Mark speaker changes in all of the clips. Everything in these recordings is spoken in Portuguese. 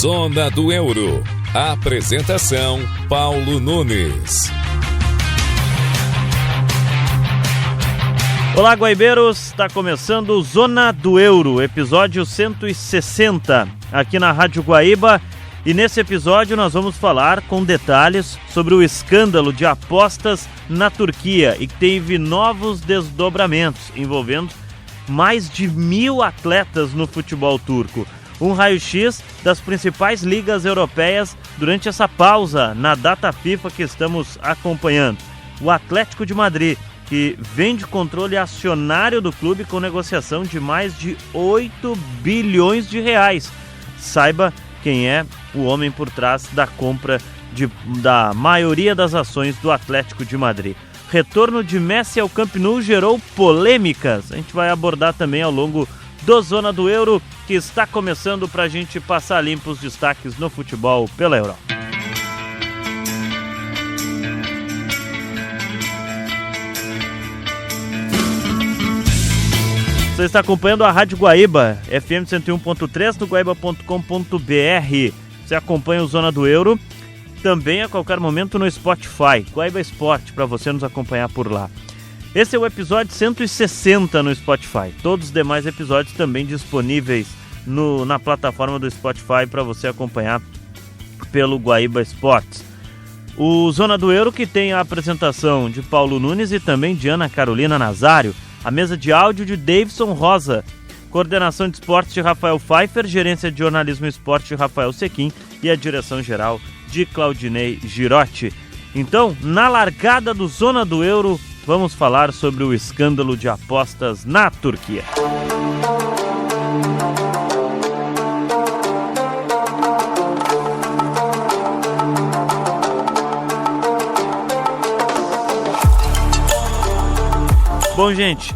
Speaker 1: Zona do Euro. Apresentação: Paulo Nunes.
Speaker 2: Olá, guaibeiros, está começando o Zona do Euro, episódio 160, aqui na Rádio Guaíba. E nesse episódio nós vamos falar com detalhes sobre o escândalo de apostas na Turquia e que teve novos desdobramentos envolvendo mais de 1.000 atletas no futebol turco. Um raio-x das principais ligas europeias durante essa pausa na data FIFA que estamos acompanhando. O Atlético de Madrid, que vende controle acionário do clube com negociação de mais de 8 bilhões de reais. Saiba quem é o homem por trás da compra da maioria das ações do Atlético de Madrid. Retorno de Messi ao Camp Nou gerou polêmicas. A gente vai abordar também ao longo do Zona do Euro, que está começando para a gente passar limpo os destaques no futebol pela Europa. Você está acompanhando a Rádio Guaíba, FM 101.3 no guaíba.com.br. Você acompanha o Zona do Euro também a qualquer momento no Spotify, Guaíba Esporte, para você nos acompanhar por lá. Esse é o episódio 160 no Spotify. Todos os demais episódios também disponíveis na plataforma do Spotify para você acompanhar pelo Guaíba Esportes. O Zona do Euro, que tem a apresentação de Paulo Nunes e também de Ana Carolina Nazário. A mesa de áudio de Davidson Rosa, coordenação de esportes de Rafael Pfeiffer, gerência de jornalismo e esporte de Rafael Sequim e a direção geral de Claudinei Girotti. Então, na largada do Zona do Euro, vamos falar sobre o escândalo de apostas na Turquia. Bom, gente,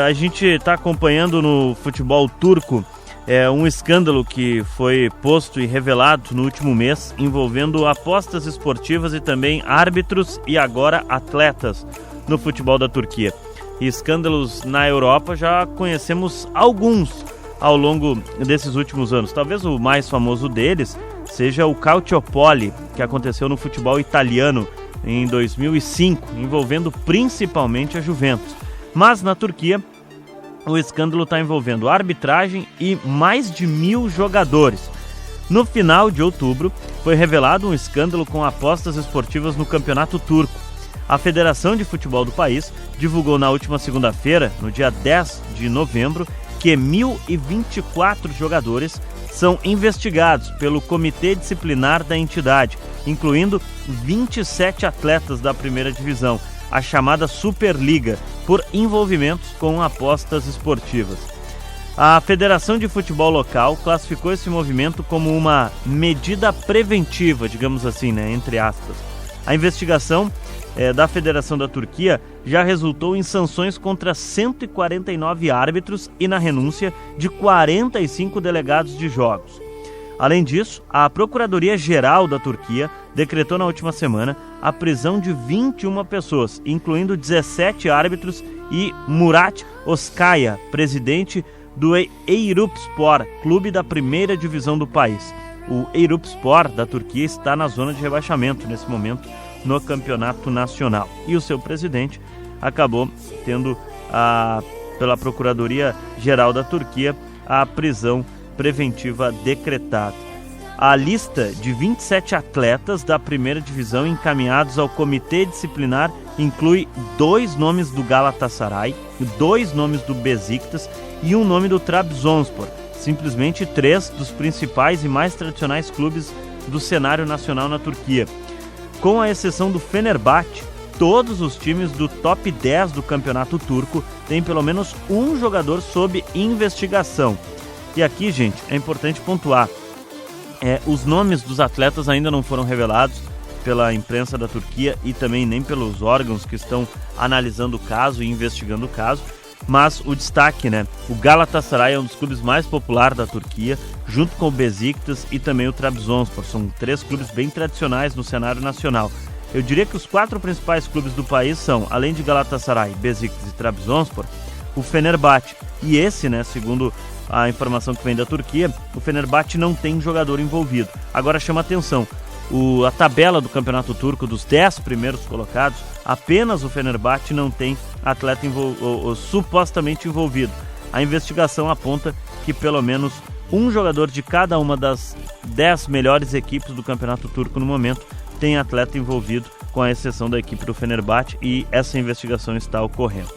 Speaker 2: a gente está acompanhando no futebol turco um escândalo que foi posto e revelado no último mês envolvendo apostas esportivas e também árbitros e agora atletas no futebol da Turquia. E escândalos na Europa já conhecemos alguns ao longo desses últimos anos. Talvez o mais famoso deles seja o Calciopoli, que aconteceu no futebol italiano em 2005, envolvendo principalmente a Juventus. Mas na Turquia, o escândalo está envolvendo arbitragem e mais de 1.000 jogadores. No final de outubro, foi revelado um escândalo com apostas esportivas no campeonato turco. A Federação de Futebol do país divulgou na última segunda-feira, no dia 10 de novembro, que 1.024 jogadores são investigados pelo Comitê Disciplinar da entidade, incluindo 27 atletas da primeira divisão, a chamada Superliga, por envolvimentos com apostas esportivas. A Federação de Futebol local classificou esse movimento como uma medida preventiva, digamos assim, entre aspas. A investigação da Federação da Turquia já resultou em sanções contra 149 árbitros e na renúncia de 45 delegados de jogos. Além disso, a Procuradoria-Geral da Turquia decretou na última semana a prisão de 21 pessoas, incluindo 17 árbitros e Murat Oskaya, presidente do Eyüpspor, clube da primeira divisão do país. O Eyüpspor da Turquia está na zona de rebaixamento nesse momento no campeonato nacional. E o seu presidente acabou tendo, pela Procuradoria-Geral da Turquia, a prisão preventiva decretada. A lista de 27 atletas da primeira divisão encaminhados ao comitê disciplinar inclui 2 nomes do Galatasaray, 2 nomes do Besiktas e um nome do Trabzonspor, simplesmente 3 dos principais e mais tradicionais clubes do cenário nacional na Turquia. Com a exceção do Fenerbahçe, todos os times do top 10 do campeonato turco têm pelo menos um jogador sob investigação. E aqui, gente, é importante pontuar, os nomes dos atletas ainda não foram revelados pela imprensa da Turquia e também nem pelos órgãos que estão analisando o caso e investigando o caso, mas o destaque, o Galatasaray é um dos clubes mais populares da Turquia, junto com o Besiktas e também o Trabzonspor. São 3 clubes bem tradicionais no cenário nacional. Eu diria que os 4 principais clubes do país são, além de Galatasaray, Besiktas e Trabzonspor, o Fenerbahçe. E esse, segundo a informação que vem da Turquia, o Fenerbahçe não tem jogador envolvido. Agora chama atenção, a tabela do campeonato turco, dos 10 primeiros colocados, apenas o Fenerbahçe não tem atleta supostamente envolvido. A investigação aponta que pelo menos um jogador de cada uma das 10 melhores equipes do campeonato turco no momento tem atleta envolvido, com a exceção da equipe do Fenerbahçe, e essa investigação está ocorrendo.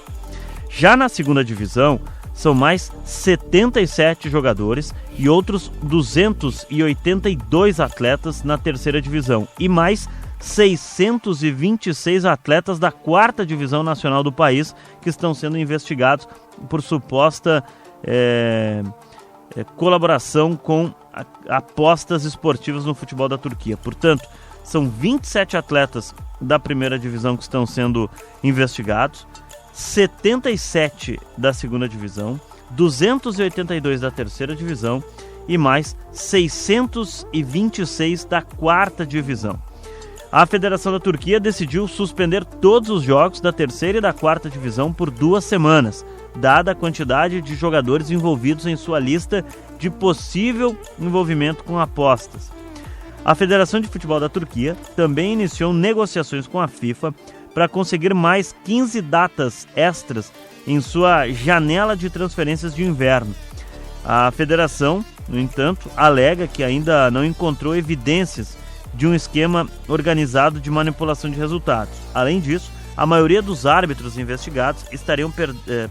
Speaker 2: Já na segunda divisão, são mais 77 jogadores e outros 282 atletas na terceira divisão e mais 626 atletas da quarta divisão nacional do país que estão sendo investigados por suposta colaboração com apostas esportivas no futebol da Turquia. Portanto, são 27 atletas da primeira divisão que estão sendo investigados, 77 da segunda divisão, 282 da terceira divisão e mais 626 da quarta divisão. A Federação da Turquia decidiu suspender todos os jogos da terceira e da quarta divisão por 2 semanas, dada a quantidade de jogadores envolvidos em sua lista de possível envolvimento com apostas. A Federação de Futebol da Turquia também iniciou negociações com a FIFA para conseguir mais 15 datas extras em sua janela de transferências de inverno. A federação, no entanto, alega que ainda não encontrou evidências de um esquema organizado de manipulação de resultados. Além disso, a maioria dos árbitros investigados estariam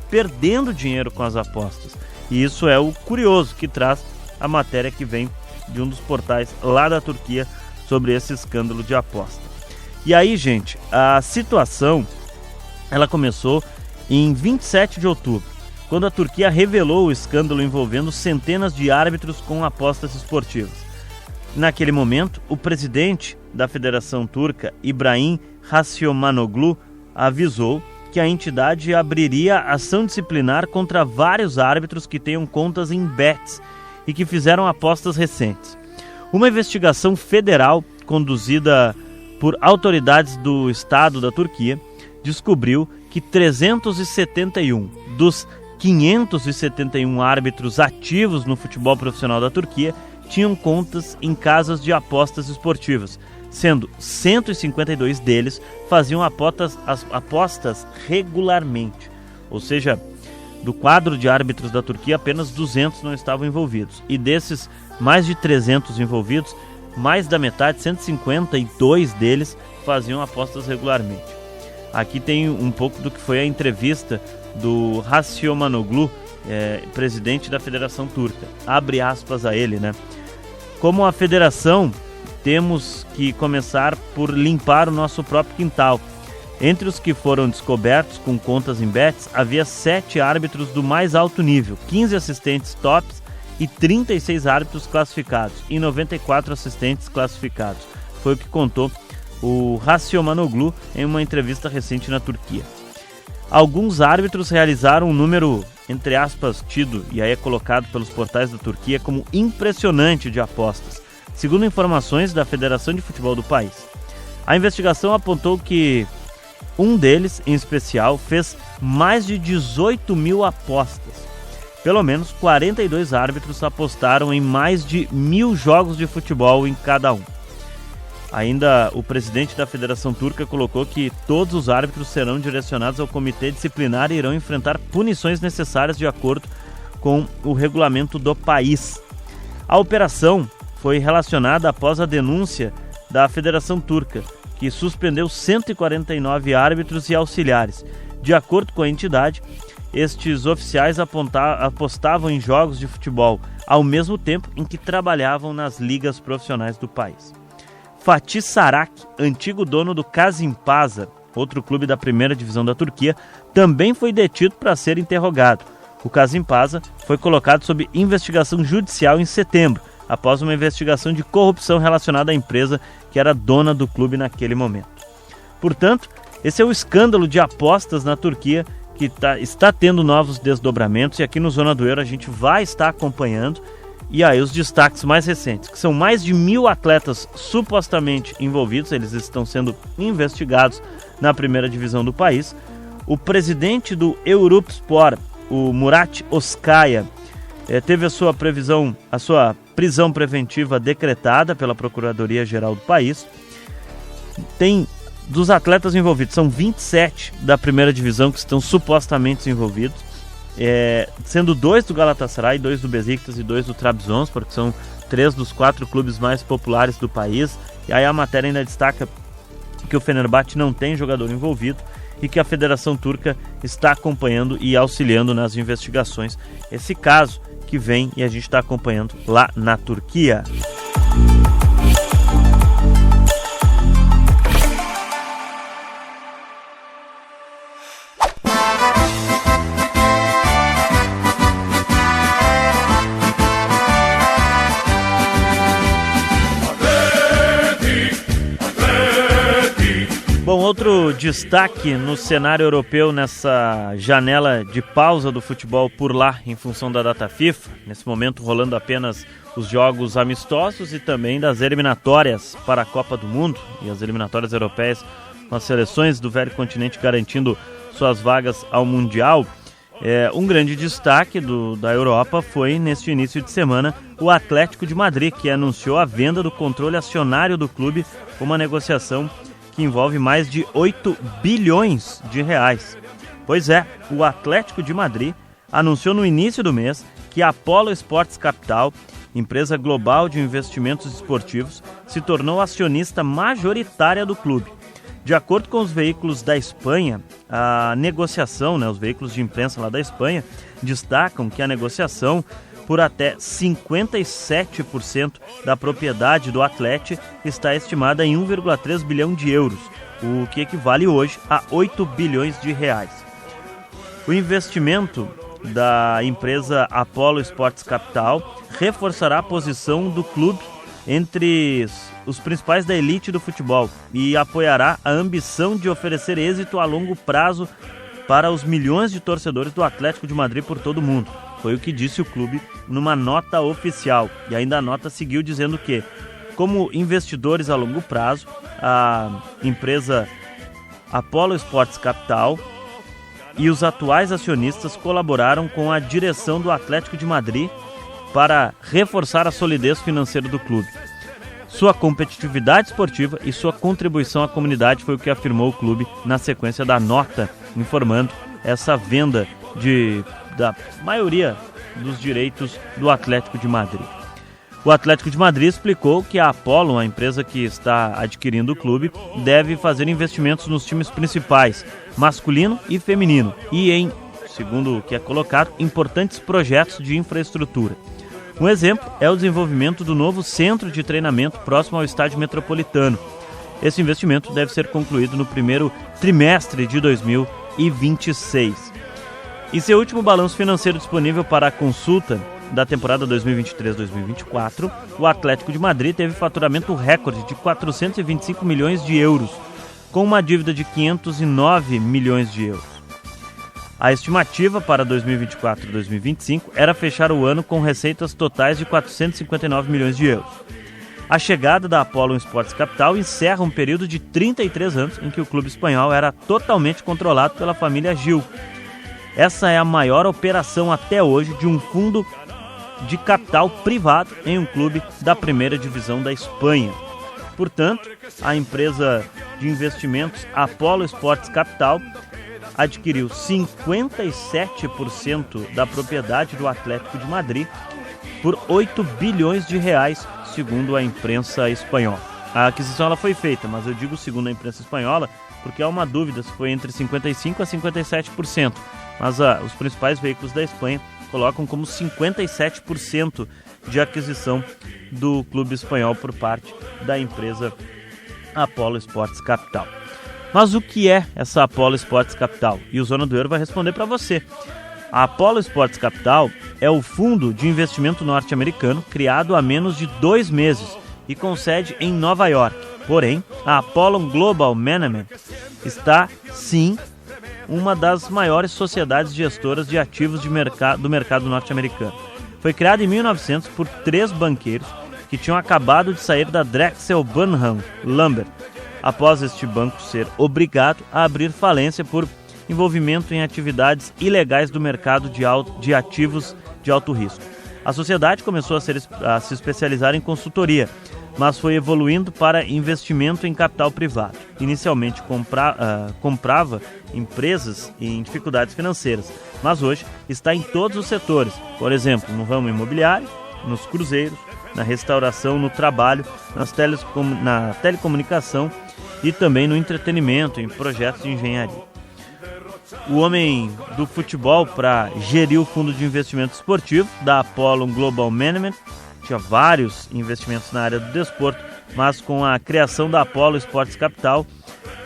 Speaker 2: perdendo dinheiro com as apostas. E isso é o curioso que traz a matéria que vem de um dos portais lá da Turquia sobre esse escândalo de aposta. E aí, gente, a situação ela começou em 27 de outubro, quando a Turquia revelou o escândalo envolvendo centenas de árbitros com apostas esportivas. Naquele momento, o presidente da Federação Turca, Ibrahim Rasiomanoglu, avisou que a entidade abriria ação disciplinar contra vários árbitros que tenham contas em bets e que fizeram apostas recentes. Uma investigação federal conduzida por autoridades do Estado da Turquia descobriu que 371 dos 571 árbitros ativos no futebol profissional da Turquia tinham contas em casas de apostas esportivas, sendo 152 deles faziam apostas regularmente. Ou seja, do quadro de árbitros da Turquia, apenas 200 não estavam envolvidos. E desses mais de 300 envolvidos, mais da metade, 152 deles, faziam apostas regularmente. Aqui tem um pouco do que foi a entrevista do Rasiomanoglu, presidente da Federação Turca. Abre aspas a ele, né? Como a federação, temos que começar por limpar o nosso próprio quintal. Entre os que foram descobertos com contas em bets, havia 7 árbitros do mais alto nível, 15 assistentes tops e 36 árbitros classificados e 94 assistentes classificados. Foi o que contou o Rasiomanoglu em uma entrevista recente na Turquia. Alguns árbitros realizaram um número, entre aspas, tido, e aí é colocado pelos portais da Turquia como impressionante de apostas, segundo informações da Federação de Futebol do país. A investigação apontou que um deles, em especial, fez mais de 18 mil apostas. Pelo menos 42 árbitros apostaram em mais de 1.000 jogos de futebol em cada um. Ainda o presidente da Federação Turca colocou que todos os árbitros serão direcionados ao comitê disciplinar e irão enfrentar punições necessárias de acordo com o regulamento do país. A operação foi relacionada após a denúncia da Federação Turca, que suspendeu 149 árbitros e auxiliares. De acordo com a entidade, estes oficiais apostavam em jogos de futebol, ao mesmo tempo em que trabalhavam nas ligas profissionais do país. Fatih Sarak, antigo dono do Kasimpasa, outro clube da primeira divisão da Turquia, também foi detido para ser interrogado. O Kasimpasa foi colocado sob investigação judicial em setembro, após uma investigação de corrupção relacionada à empresa que era dona do clube naquele momento. Portanto, esse é o escândalo de apostas na Turquia que está tendo novos desdobramentos, e aqui no Zona do Euro a gente vai estar acompanhando. E aí os destaques mais recentes, que são mais de 1.000 atletas supostamente envolvidos, eles estão sendo investigados na primeira divisão do país. O presidente do Europsport, o Murat Oskaya, teve a sua prisão preventiva decretada pela Procuradoria-Geral do país. Tem dos atletas envolvidos, são 27 da primeira divisão que estão supostamente envolvidos, sendo 2 do Galatasaray, 2 do Besiktas e 2 do Trabzonspor, que são 3 dos 4 clubes mais populares do país. E aí a matéria ainda destaca que o Fenerbahçe não tem jogador envolvido e que a Federação Turca está acompanhando e auxiliando nas investigações. Esse caso que vem e a gente está acompanhando lá na Turquia. Bom, outro destaque no cenário europeu nessa janela de pausa do futebol por lá em função da data FIFA, nesse momento rolando apenas os jogos amistosos e também das eliminatórias para a Copa do Mundo e as eliminatórias europeias, com as seleções do velho continente garantindo suas vagas ao Mundial. Um grande destaque da Europa foi, neste início de semana, o Atlético de Madrid, que anunciou a venda do controle acionário do clube com uma negociação que envolve mais de 8 bilhões de reais. Pois é, o Atlético de Madrid anunciou no início do mês que a Apollo Sports Capital, empresa global de investimentos esportivos, se tornou acionista majoritária do clube. De acordo com os veículos da Espanha, a negociação, os veículos de imprensa lá da Espanha, destacam que a negociação por até 57% da propriedade do Atlético está estimada em 1,3 bilhão de euros, o que equivale hoje a 8 bilhões de reais. O investimento da empresa Apollo Sports Capital reforçará a posição do clube entre os principais da elite do futebol e apoiará a ambição de oferecer êxito a longo prazo para os milhões de torcedores do Atlético de Madrid por todo o mundo. Foi o que disse o clube numa nota oficial. E ainda a nota seguiu dizendo que, como investidores a longo prazo, a empresa Apollo Sports Capital e os atuais acionistas colaboraram com a direção do Atlético de Madrid para reforçar a solidez financeira do clube. Sua competitividade esportiva e sua contribuição à comunidade foi o que afirmou o clube na sequência da nota, informando essa venda da maioria dos direitos do Atlético de Madrid. O Atlético de Madrid explicou que a Apollo, a empresa que está adquirindo o clube, deve fazer investimentos nos times principais, masculino e feminino, e em, segundo o que é colocado, importantes projetos de infraestrutura. Um exemplo é o desenvolvimento do novo centro de treinamento próximo ao estádio Metropolitano. Esse investimento deve ser concluído no primeiro trimestre de 2026. Em seu último balanço financeiro disponível para a consulta da temporada 2023-2024, o Atlético de Madrid teve faturamento recorde de 425 milhões de euros, com uma dívida de 509 milhões de euros. A estimativa para 2024 e 2025 era fechar o ano com receitas totais de 459 milhões de euros. A chegada da Apollo Sports Capital encerra um período de 33 anos em que o clube espanhol era totalmente controlado pela família Gil. Essa é a maior operação até hoje de um fundo de capital privado em um clube da primeira divisão da Espanha. Portanto, a empresa de investimentos Apollo Sports Capital adquiriu 57% da propriedade do Atlético de Madrid por 8 bilhões de reais, segundo a imprensa espanhola. A aquisição ela foi feita, mas eu digo segundo a imprensa espanhola porque há uma dúvida se foi entre 55% a 57%. Mas os principais veículos da Espanha colocam como 57% de aquisição do clube espanhol por parte da empresa Apollo Sports Capital. Mas o que é essa Apollo Sports Capital? E o Zona do Euro vai responder para você. A Apollo Sports Capital é o fundo de investimento norte-americano criado há menos de 2 meses e com sede em Nova York. Porém, a Apollo Global Management está, sim, uma das maiores sociedades gestoras de ativos do mercado norte-americano. Foi criada em 1900 por 3 banqueiros que tinham acabado de sair da Drexel Burnham Lambert, após este banco ser obrigado a abrir falência por envolvimento em atividades ilegais do mercado de ativos de alto risco. A sociedade começou a se especializar em consultoria, mas foi evoluindo para investimento em capital privado. Inicialmente comprava empresas em dificuldades financeiras, mas hoje está em todos os setores, por exemplo, no ramo imobiliário, nos cruzeiros, na restauração, no trabalho, na telecomunicação e também no entretenimento, em projetos de engenharia. O homem do futebol, para gerir o fundo de investimento esportivo da Apollo Global Management, tinha vários investimentos na área do desporto, mas com a criação da Apollo Sports Capital,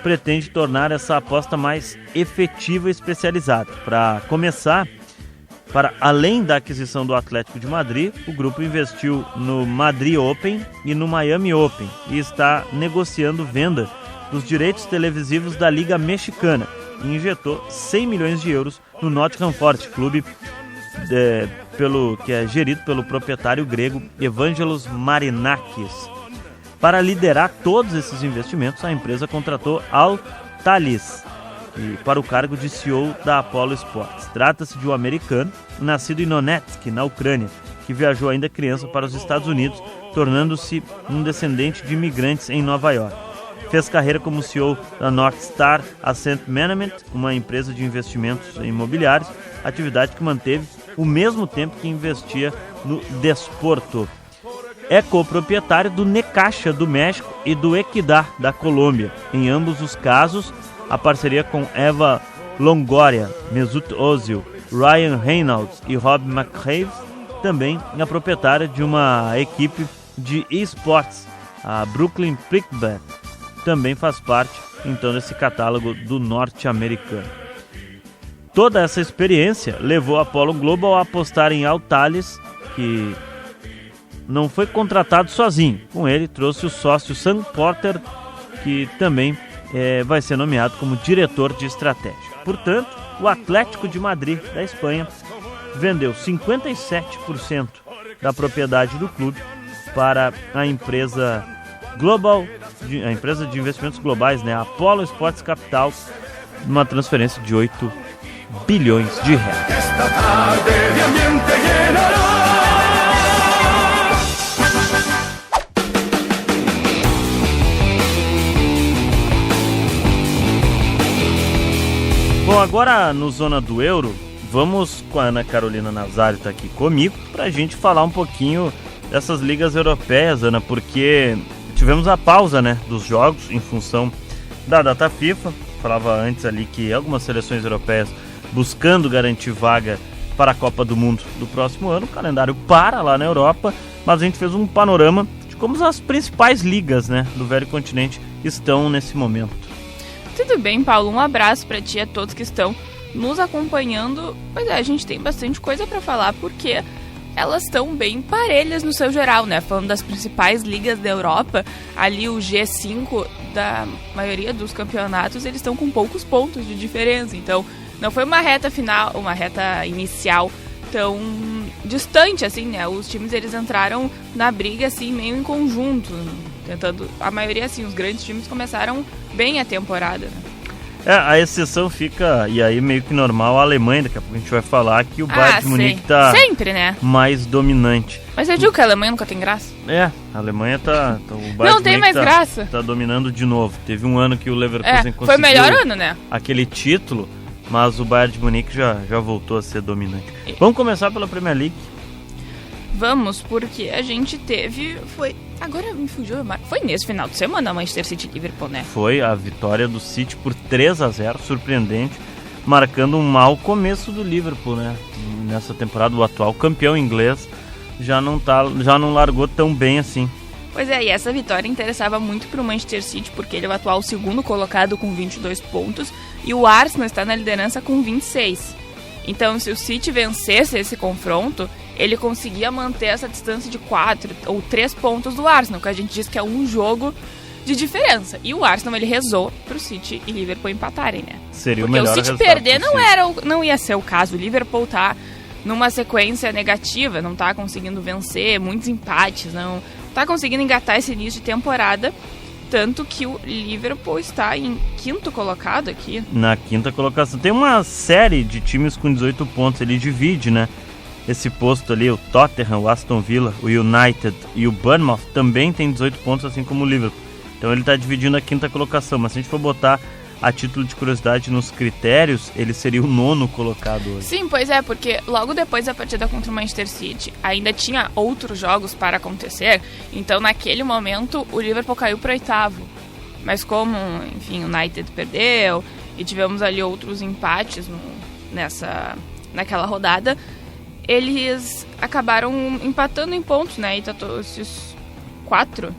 Speaker 2: pretende tornar essa aposta mais efetiva e especializada. Para começar, além da aquisição do Atlético de Madrid, o grupo investiu no Madrid Open e no Miami Open e está negociando venda dos direitos televisivos da Liga Mexicana e injetou 100 milhões de euros no Nottingham Forest, clube que é gerido pelo proprietário grego Evangelos Marinakis. Para liderar todos esses investimentos, a empresa contratou Al Talis para o cargo de CEO da Apollo Sports. Trata-se de um americano nascido em Donetsk, na Ucrânia, que viajou ainda criança para os Estados Unidos, tornando-se um descendente de imigrantes em Nova York. Fez carreira como CEO da North Star Asset Management, uma empresa de investimentos imobiliários, atividade que manteve o mesmo tempo que investia no desporto. É coproprietário do Necaxa do México e do Equidad da Colômbia. Em ambos os casos, a parceria com Eva Longoria, Mesut Ozil, Ryan Reynolds e Rob McRae também é proprietária de uma equipe de esportes, a Brooklyn Prickbet. Também faz parte, então, desse catálogo do norte-americano. Toda essa experiência levou a Apollo Global a apostar em Al Talis, que não foi contratado sozinho. Com ele, trouxe o sócio Sam Porter, que também vai ser nomeado como diretor de estratégia. Portanto, o Atlético de Madrid, da Espanha, vendeu 57% da propriedade do clube para a empresa a empresa de investimentos globais, né, a Apollo Sports Capital, numa transferência de 8 bilhões de reais. Bom, agora no Zona do Euro, vamos com a Ana Carolina Nazário, está aqui comigo, para a gente falar um pouquinho dessas ligas europeias, Ana, porque tivemos a pausa, né, dos jogos em função da data FIFA. Falava antes ali que algumas seleções europeias buscando garantir vaga para a Copa do Mundo do próximo ano. O calendário para lá na Europa, mas a gente fez um panorama de como as principais ligas, né, do velho continente estão nesse momento.
Speaker 3: Tudo bem, Paulo? Um abraço para ti e a todos que estão nos acompanhando. Pois é, a gente tem bastante coisa para falar, porque elas estão bem parelhas no seu geral, né? Falando das principais ligas da Europa, ali o G5 da maioria dos campeonatos, eles estão com poucos pontos de diferença. Então, não foi uma reta final, uma reta inicial tão distante, assim, né? Os times, eles entraram na briga, assim, meio em conjunto, tentando... A maioria, assim, os grandes times começaram bem a temporada, né?
Speaker 2: A exceção fica, e aí meio que normal, a Alemanha. Daqui a pouco a gente vai falar que o Bayern de Munique tá
Speaker 3: sempre, né,
Speaker 2: mais dominante.
Speaker 3: Mas eu digo que a Alemanha nunca tem graça.
Speaker 2: A Alemanha tá... o Bayern
Speaker 3: não tem mais graça.
Speaker 2: Tá dominando de novo. Teve um ano que o Leverkusen conseguiu...
Speaker 3: Foi o melhor ano, né? Aquele
Speaker 2: título, mas o Bayern de Munique já voltou a ser dominante. Vamos começar pela Premier League.
Speaker 3: Vamos, porque a gente teve... Agora me fugiu. Foi nesse final de semana, Manchester City e Liverpool, né?
Speaker 2: Foi a vitória do City por 3-0, surpreendente, marcando um mau começo do Liverpool, né? Nessa temporada, o atual campeão inglês já não largou tão bem assim.
Speaker 3: Pois é, e essa vitória interessava muito para o Manchester City, porque ele é o atual segundo colocado com 22 pontos e o Arsenal está na liderança com 26. Então, se o City vencesse esse confronto, ele conseguia manter essa distância de 4 ou 3 pontos do Arsenal, que a gente diz que é um jogo de diferença. E o Arsenal, ele rezou pro City e Liverpool empatarem, né?
Speaker 2: Seria o melhor resultado.
Speaker 3: Porque o City perder não ia ser o caso. O Liverpool tá numa sequência negativa, não tá conseguindo vencer, muitos empates, não tá conseguindo engatar esse início de temporada. Tanto que o Liverpool está em quinto colocado aqui.
Speaker 2: Na quinta colocação. Tem uma série de times com 18 pontos. Ele divide, né? esse posto ali, o Tottenham, o Aston Villa, o United e o Bournemouth também tem 18 pontos, assim como o Liverpool. Então ele está dividindo a 5ª colocação, mas se a gente for botar a título de curiosidade nos critérios, ele seria o 9º colocado hoje.
Speaker 3: Sim, pois é, porque logo depois da partida contra o Manchester City, ainda tinha outros jogos para acontecer, então naquele momento o Liverpool caiu para 8º. Mas como, enfim, o United perdeu e tivemos ali outros empates naquela rodada, eles acabaram empatando em pontos, né? E tá esses quatro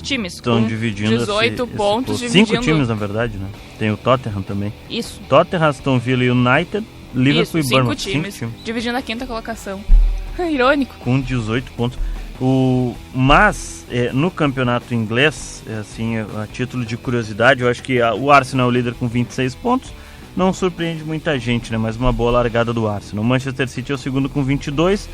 Speaker 3: times
Speaker 2: estão dividindo
Speaker 3: 18 pontos.
Speaker 2: 5 times, na verdade, né? Tem o Tottenham também.
Speaker 3: Isso.
Speaker 2: Tottenham, Aston Villa, United, Liverpool e Bournemouth.
Speaker 3: 5 times, dividindo a 5ª colocação. Irônico.
Speaker 2: Com 18 pontos. Mas, no campeonato inglês, assim, a título de curiosidade, eu acho que o Arsenal é o líder com 26 pontos. Não surpreende muita gente, né? Mas uma boa largada do Arsenal. O Manchester City é o segundo com 22.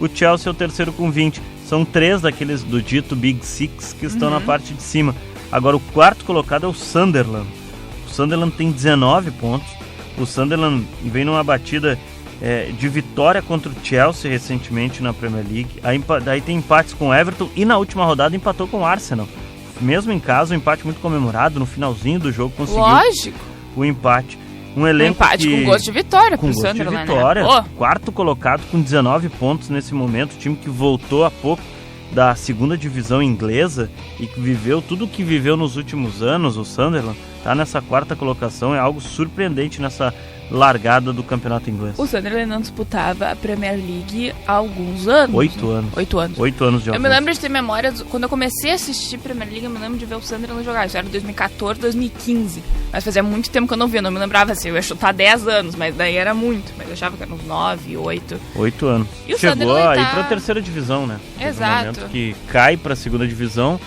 Speaker 2: O Chelsea é o terceiro com 20. São 3 daqueles do dito Big Six que estão na parte de cima. Agora o 4º colocado é o Sunderland. O Sunderland tem 19 pontos. O Sunderland vem numa batida de vitória contra o Chelsea recentemente na Premier League. Daí tem empates com o Everton e na última rodada empatou com o Arsenal. Mesmo em casa, um empate muito comemorado. No finalzinho do jogo conseguiu o empate. Um
Speaker 3: empate com gosto de vitória pro Sunderland,
Speaker 2: com gosto de vitória, né? 4º colocado com 19 pontos nesse momento, o time que voltou há pouco da 2ª divisão inglesa e que viveu tudo o que viveu nos últimos anos. O Sunderland está nessa 4ª colocação, é algo surpreendente nessa largada do campeonato inglês.
Speaker 3: O Sunderland não disputava a Premier League há alguns anos.
Speaker 2: 8 anos.
Speaker 3: 8 anos.
Speaker 2: 8 anos de ausência.
Speaker 3: Eu me lembro de ter memórias, quando eu comecei a assistir Premier League, eu me lembro de ver o Sunderland jogar. Isso era 2014, 2015. Mas fazia muito tempo que eu não via, não me lembrava assim, eu ia chutar 10 anos, mas daí era muito. Mas eu achava que eram uns 9, 8.
Speaker 2: 8 anos.
Speaker 3: E o
Speaker 2: chegou aí pra 3ª divisão, né?
Speaker 3: Exato.
Speaker 2: Um momento que cai pra 2ª divisão.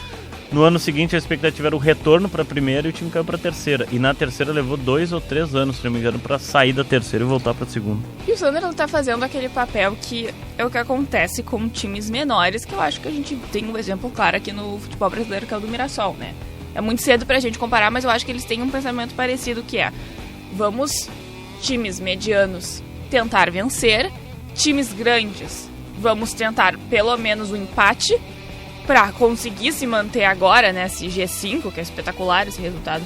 Speaker 2: No ano seguinte a expectativa era o retorno para a 1ª e o time caiu para a 3ª. E na 3ª levou 2 ou 3 anos, se não me engano, para sair da 3ª e voltar para a 2ª.
Speaker 3: E o Sunderland está fazendo aquele papel que é o que acontece com times menores, que eu acho que a gente tem um exemplo claro aqui no futebol brasileiro, que é o do Mirassol, né? É muito cedo pra gente comparar, mas eu acho que eles têm um pensamento parecido, que é: vamos, times medianos, tentar vencer, times grandes, vamos tentar pelo menos um empate para conseguir se manter agora nesse G5, que é espetacular esse resultado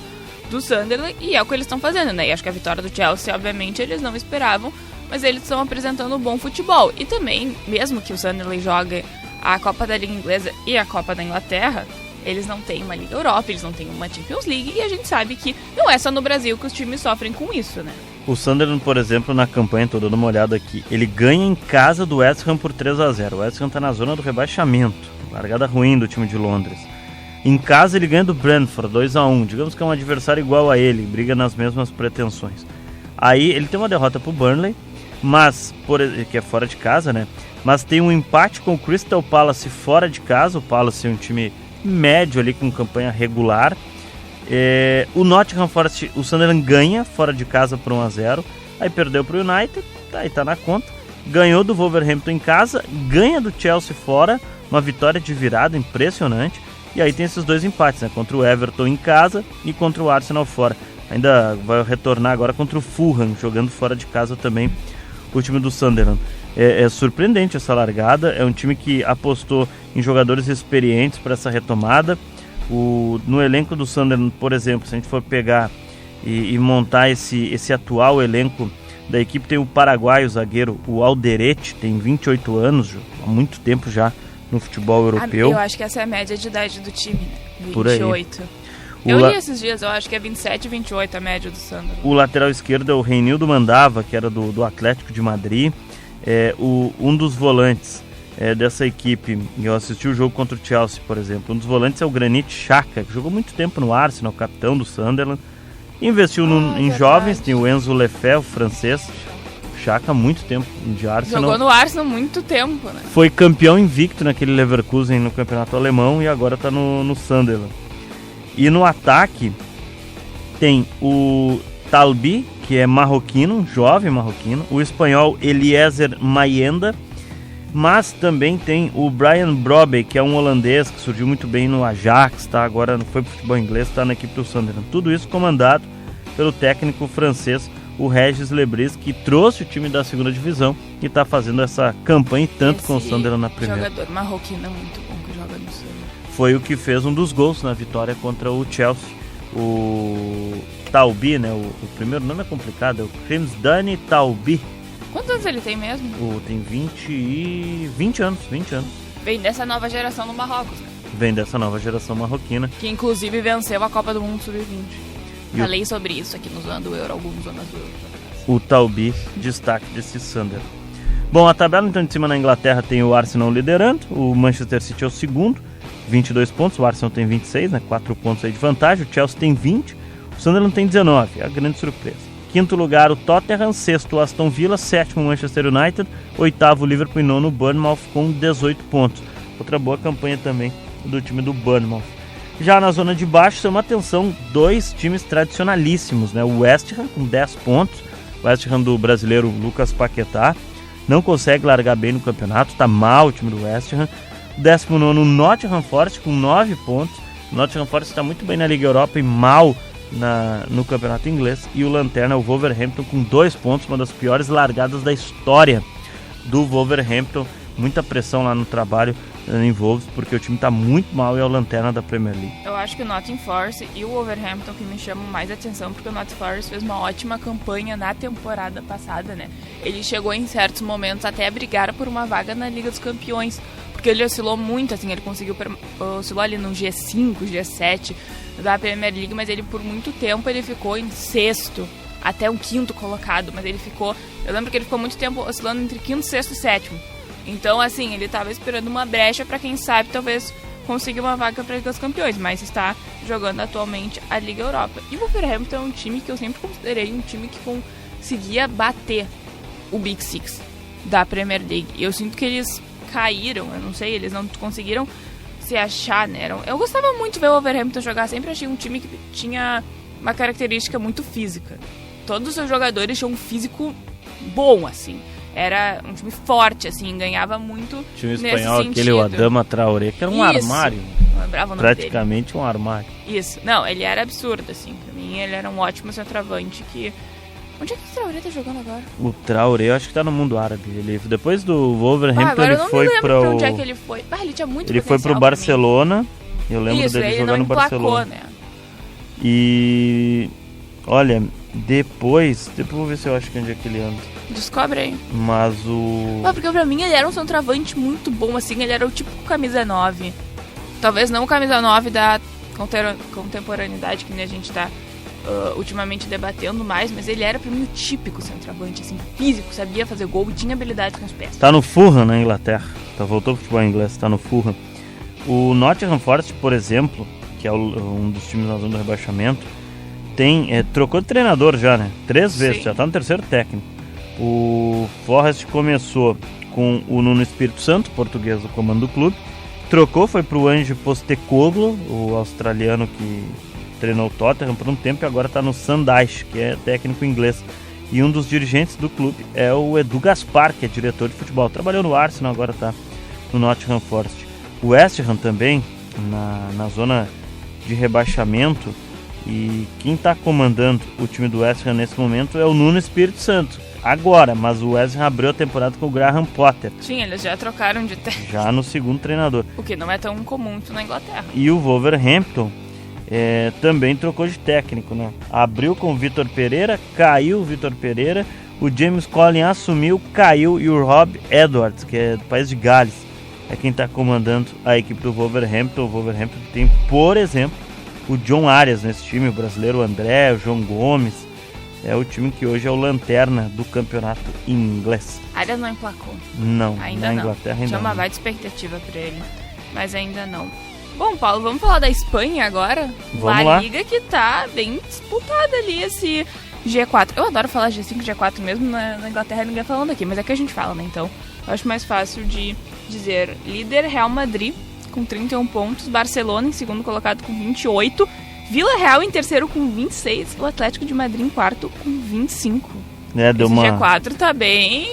Speaker 3: do Sunderland, e é o que eles estão fazendo, né? E acho que a vitória do Chelsea, obviamente, eles não esperavam, mas eles estão apresentando um bom futebol. E também, mesmo que o Sunderland jogue a Copa da Liga Inglesa e a Copa da Inglaterra, eles não têm uma Liga Europa, eles não têm uma Champions League, e a gente sabe que não é só no Brasil que os times sofrem com isso, né?
Speaker 2: O Sunderland, por exemplo, na campanha, tô dando uma olhada aqui, ele ganha em casa do West Ham por 3-0. O West Ham tá na zona do rebaixamento. Largada ruim do time de Londres. Em casa ele ganha do Brentford 2-1. Digamos que é um adversário igual a ele, briga nas mesmas pretensões. Aí ele tem uma derrota pro Burnley, mas que é fora de casa, né? Mas tem um empate com o Crystal Palace fora de casa. O Palace é um time médio ali com campanha regular. O Nottingham Forest, o Sunderland ganha fora de casa por 1-0. Aí perdeu pro United, aí tá na conta. Ganhou do Wolverhampton em casa, ganha do Chelsea fora. Uma vitória de virada impressionante. E aí tem esses 2 empates, né? Contra o Everton em casa e contra o Arsenal fora. Ainda vai retornar agora contra o Fulham, jogando fora de casa também o time do Sunderland. É surpreendente essa largada. É um time que apostou em jogadores experientes para essa retomada. No elenco do Sunderland, por exemplo, se a gente for pegar e montar esse atual elenco da equipe, tem o paraguaio, o zagueiro, o Alderete, tem 28 anos, há muito tempo já no futebol europeu.
Speaker 3: Eu acho que essa é a média de idade do time, 28.
Speaker 2: Por aí.
Speaker 3: Eu li esses dias, eu acho que é 27 e 28 a média do Sunderland.
Speaker 2: O lateral esquerdo é o Reinildo Mandava, que era do Atlético de Madrid. Um dos volantes dessa equipe, eu assisti o jogo contra o Chelsea, por exemplo. Um dos volantes é o Granit Xhaka, que jogou muito tempo no Arsenal, capitão do Sunderland. Investiu em jovens, tem o Enzo Lefebvre, o francês. Xhaka, muito tempo de Arsenal.
Speaker 3: Jogou no Arsenal muito tempo, né?
Speaker 2: Foi campeão invicto naquele Leverkusen no campeonato alemão e agora está no Sunderland. E no ataque tem o Talbi, que é marroquino, um jovem marroquino. O espanhol Eliezer Mayenda. Mas também tem o Brian Brobbey, que é um holandês que surgiu muito bem no Ajax, tá? Agora foi pro futebol inglês, está na equipe do Sunderland. Tudo isso comandado pelo técnico francês o Regis Lebris, que trouxe o time da segunda divisão e está fazendo essa campanha tanto com o Sunderland na primeira.
Speaker 3: Jogador marroquino muito bom que joga no Sunderland.
Speaker 2: Foi o que fez um dos gols na vitória contra o Chelsea. O Taubi, né? O primeiro nome é complicado, é o Kremsdani Taubi.
Speaker 3: Quantos anos ele tem mesmo?
Speaker 2: Tem 20 anos.
Speaker 3: Vem dessa nova geração no Marrocos, né?
Speaker 2: Vem dessa nova geração marroquina.
Speaker 3: Que inclusive venceu a Copa do Mundo Sub-20. Falei sobre isso aqui no Zona do Euro, alguns zonas do Euro.
Speaker 2: O Taubi, destaque desse Sunderland. Bom, a tabela então de cima na Inglaterra tem o Arsenal liderando, o Manchester City é o segundo, 22 pontos, o Arsenal tem 26, né, 4 pontos aí de vantagem, o Chelsea tem 20, o Sunderland tem 19, é a grande surpresa. Quinto lugar o Tottenham, sexto o Aston Villa, sétimo o Manchester United, oitavo o Liverpool e nono o Bournemouth com 18 pontos. Outra boa campanha também do time do Bournemouth. Já na zona de baixo, chama atenção dois times tradicionalíssimos, né? O West Ham com 10 pontos, o West Ham do brasileiro Lucas Paquetá, não consegue largar bem no campeonato, tá mal o time do West Ham. 19º o Nottingham Forest com 9 pontos, o Nottingham Forest está muito bem na Liga Europa e mal no campeonato inglês. E o lanterna, o Wolverhampton, com 2 pontos, uma das piores largadas da história do Wolverhampton. Muita pressão lá no trabalho em Wolves, porque o time está muito mal e é o lanterna da Premier League.
Speaker 3: Eu acho que o Nottingham Forest e o Wolverhampton que me chamam mais atenção, porque o Nottingham Forest fez uma ótima campanha na temporada passada, né? Ele chegou em certos momentos até a brigar por uma vaga na Liga dos Campeões, porque ele oscilou muito, assim, ele oscilou ali no G5, G7 da Premier League, mas ele por muito tempo ele ficou em sexto, até um quinto colocado, mas ele ficou, eu lembro que ele ficou muito tempo oscilando entre quinto, sexto e sétimo. Então, assim, ele estava esperando uma brecha para quem sabe, talvez, conseguir uma vaga para a Liga dos Campeões, mas está jogando atualmente a Liga Europa. E o Wolverhampton é um time que eu sempre considerei um time que conseguia bater o Big Six da Premier League. E eu sinto que eles caíram, eu não sei, eles não conseguiram se achar, né? Eu gostava muito de ver o Wolverhampton jogar, sempre achei um time que tinha uma característica muito física. Todos os seus jogadores tinham um físico bom, assim. Era um time forte, assim, ganhava muito
Speaker 2: o time
Speaker 3: nesse
Speaker 2: espanhol,
Speaker 3: sentido.
Speaker 2: Aquele o Adama Traoré, que era um armário.
Speaker 3: Não lembrava o nome
Speaker 2: praticamente
Speaker 3: dele.
Speaker 2: Um armário.
Speaker 3: Isso. Não, ele era absurdo, assim. Pra mim, ele era um ótimo centroavante que... Onde é que o Traoré tá jogando agora?
Speaker 2: O Traoré, eu acho que tá no mundo árabe. Ele, depois do Wolverhampton, ele foi
Speaker 3: pra onde é que ele foi. Ele tinha muito
Speaker 2: Ele foi pro Barcelona. Eu lembro dele jogar no Barcelona.
Speaker 3: Né?
Speaker 2: E... Olha, depois vou ver se eu acho que onde é que ele anda.
Speaker 3: Descobre aí.
Speaker 2: Mas o...
Speaker 3: porque pra mim ele era um centroavante muito bom, assim, ele era o tipo camisa 9. Talvez não o camisa 9 da contemporaneidade que a gente tá ultimamente debatendo mais, mas ele era pra mim o típico centroavante, assim, físico, sabia fazer gol e tinha habilidade com os pés.
Speaker 2: Tá no Fulham, na Inglaterra. Voltou pro futebol inglês, tá no Fulham. O Nottingham Forest, por exemplo, que é um dos times na zona do rebaixamento, trocou de treinador já, né? 3 vezes,
Speaker 3: Sim.
Speaker 2: Já tá no terceiro técnico. O Forest começou com o Nuno Espírito Santo, português do comando do clube. Trocou, foi pro Ange Postecoglou, o australiano que treinou o Tottenham por um tempo e agora está no Sunderland, que é técnico inglês. E um dos dirigentes do clube é o Edu Gaspar, que é diretor de futebol. Trabalhou no Arsenal, agora está no Nottingham Forest. O West Ham também, na zona de rebaixamento. E quem está comandando o time do West Ham nesse momento é o Nuno Espírito Santo. Agora, mas o West Ham abriu a temporada com o Graham Potter.
Speaker 3: Sim, eles já trocaram de técnico.
Speaker 2: Já no segundo treinador.
Speaker 3: O que não é tão comum na Inglaterra.
Speaker 2: E o Wolverhampton também trocou de técnico, né? Abriu com o Vitor Pereira, caiu o Vitor Pereira, o James Collin assumiu, caiu, e o Rob Edwards, que é do país de Gales, é quem está comandando a equipe do Wolverhampton. O Wolverhampton tem, por exemplo, o John Arias nesse time, o brasileiro André, o João Gomes. É o time que hoje é o lanterna do campeonato inglês.
Speaker 3: Arias não emplacou.
Speaker 2: Não,
Speaker 3: ainda
Speaker 2: na
Speaker 3: não.
Speaker 2: Inglaterra ainda
Speaker 3: tinha uma
Speaker 2: não.
Speaker 3: baita expectativa para ele, mas ainda não. Bom, Paulo, vamos falar da Espanha agora?
Speaker 2: Vamos
Speaker 3: La
Speaker 2: lá.
Speaker 3: Liga que tá bem disputada ali, esse G4. Eu adoro falar G5, G4 mesmo, na Inglaterra ninguém falando aqui, mas é que a gente fala, né? Então, eu acho mais fácil de dizer. Líder Real Madrid com 31 pontos, Barcelona em segundo colocado com 28, Vila Real em terceiro com 26, o Atlético de Madrid em quarto com 25.
Speaker 2: Deu
Speaker 3: Esse
Speaker 2: uma...
Speaker 3: G4 tá bem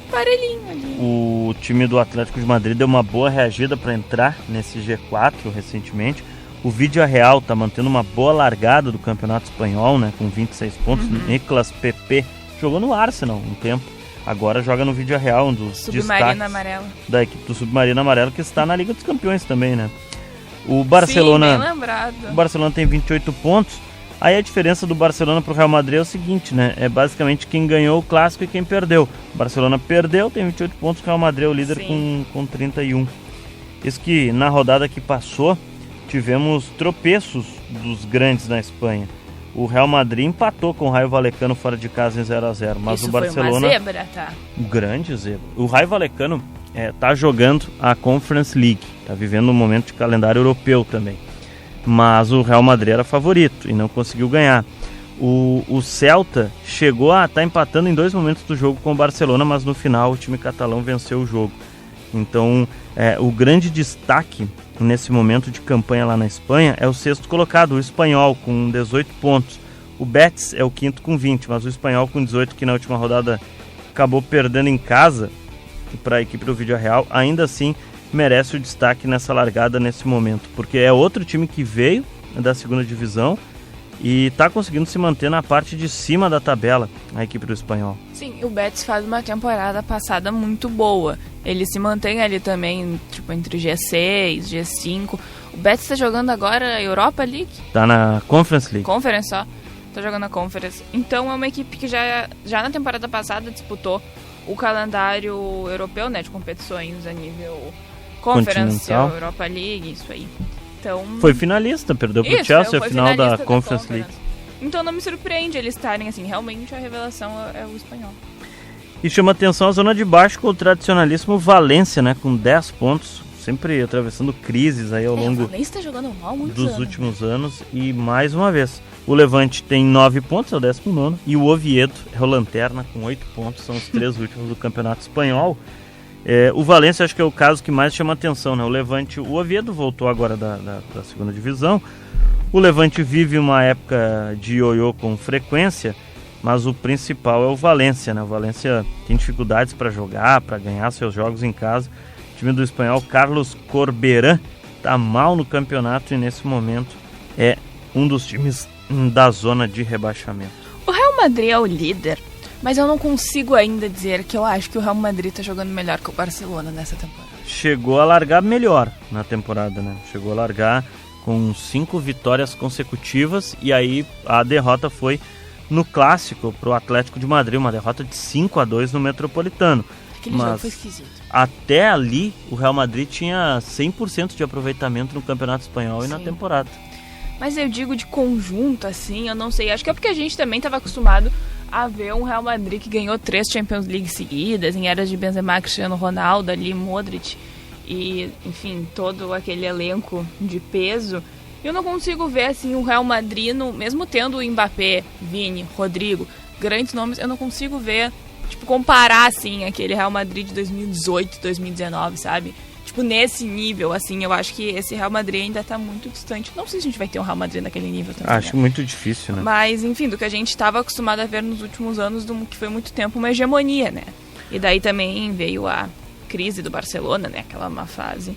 Speaker 3: parelhinho ali.
Speaker 2: O time do Atlético de Madrid deu uma boa reagida para entrar nesse G4 recentemente. O Villarreal tá mantendo uma boa largada do Campeonato Espanhol, né, com 26 pontos. Nicolas Pepe jogou no Arsenal um tempo, agora joga no Villarreal, um dos
Speaker 3: Submarino Amarelo.
Speaker 2: Da equipe do Submarino Amarelo, que está na Liga dos Campeões também, né? O Barcelona,
Speaker 3: sim, bem lembrado.
Speaker 2: O Barcelona tem 28 pontos. Aí a diferença do Barcelona pro Real Madrid é o seguinte, né? É basicamente quem ganhou o clássico e quem perdeu. O Barcelona perdeu, tem 28 pontos, o Real Madrid é o líder com 31. Isso que na rodada que passou, tivemos tropeços dos grandes na Espanha. O Real Madrid empatou com o Rayo Vallecano fora de casa em 0-0, mas
Speaker 3: isso
Speaker 2: o Barcelona...
Speaker 3: foi uma zebra, tá?
Speaker 2: Um grande zebra. O Rayo Vallecano tá jogando a Conference League, tá vivendo um momento de calendário europeu também. Mas o Real Madrid era favorito e não conseguiu ganhar. O Celta chegou a estar empatando em 2 momentos do jogo com o Barcelona, mas no final o time catalão venceu o jogo. Então, o grande destaque nesse momento de campanha lá na Espanha é o 6º colocado, o Espanhol, com 18 pontos. O Betis é o 5º com 20, mas o Espanhol com 18, que na última rodada acabou perdendo em casa para a equipe do Villarreal, ainda assim merece o destaque nessa largada nesse momento, porque é outro time que veio da 2ª divisão e está conseguindo se manter na parte de cima da tabela, a equipe do Espanhol.
Speaker 3: Sim, o Betis faz uma temporada passada muito boa. Ele se mantém ali também, tipo, entre G6, G5. O Betis está jogando agora a Europa League.
Speaker 2: Tá na Conference League.
Speaker 3: Conference só. Tá jogando a Conference. Então é uma equipe que já na temporada passada disputou o calendário europeu, né, de competições a nível Conference, Europa League, isso aí. Então,
Speaker 2: foi finalista, perdeu pro Chelsea a final da Conference League.
Speaker 3: Então não me surpreende eles estarem assim, realmente a revelação é o Espanhol.
Speaker 2: E chama atenção a zona de baixo com o tradicionalíssimo Valência, né, com 10 pontos, sempre atravessando crises aí ao longo
Speaker 3: tá jogando mal
Speaker 2: dos últimos anos. E mais uma vez, o Levante tem 9 pontos, é o 19º, e o Oviedo é o lanterna com 8 pontos, são os 3 últimos do Campeonato Espanhol. O Valência acho que é o caso que mais chama atenção, né? O Levante, o Oviedo voltou agora da 2ª divisão. O Levante vive uma época de ioiô com frequência, mas o principal é o Valência, né? O Valência tem dificuldades para jogar, para ganhar seus jogos em casa. O time do espanhol Carlos Corberán está mal no campeonato e nesse momento é um dos times da zona de rebaixamento.
Speaker 3: O Real Madrid é o líder, mas eu não consigo ainda dizer que eu acho que o Real Madrid está jogando melhor que o Barcelona nessa temporada.
Speaker 2: Chegou a largar melhor na temporada, né? Chegou a largar com 5 vitórias consecutivas e aí a derrota foi no Clássico pro Atlético de Madrid, uma derrota de 5-2 no Metropolitano.
Speaker 3: Aquele jogo foi esquisito.
Speaker 2: Até ali o Real Madrid tinha 100% de aproveitamento no Campeonato Espanhol. Sim. E na temporada.
Speaker 3: Mas eu digo de conjunto, assim, eu não sei. Acho que é porque a gente também estava acostumado a ver um Real Madrid que ganhou 3 Champions League seguidas, em eras de Benzema, Cristiano Ronaldo, ali, Modric, e, enfim, todo aquele elenco de peso. Eu não consigo ver, assim, o Real Madrid, mesmo tendo o Mbappé, Vini, Rodrigo, grandes nomes, eu não consigo ver, tipo, comparar, assim, aquele Real Madrid de 2018, 2019, sabe? Tipo, nesse nível, assim, eu acho que esse Real Madrid ainda tá muito distante. Não sei se a gente vai ter um Real Madrid naquele nível também.
Speaker 2: Acho muito difícil, né?
Speaker 3: Mas, enfim, do que a gente estava acostumado a ver nos últimos anos, que foi muito tempo uma hegemonia, né? E daí também veio a crise do Barcelona, né? Aquela má fase.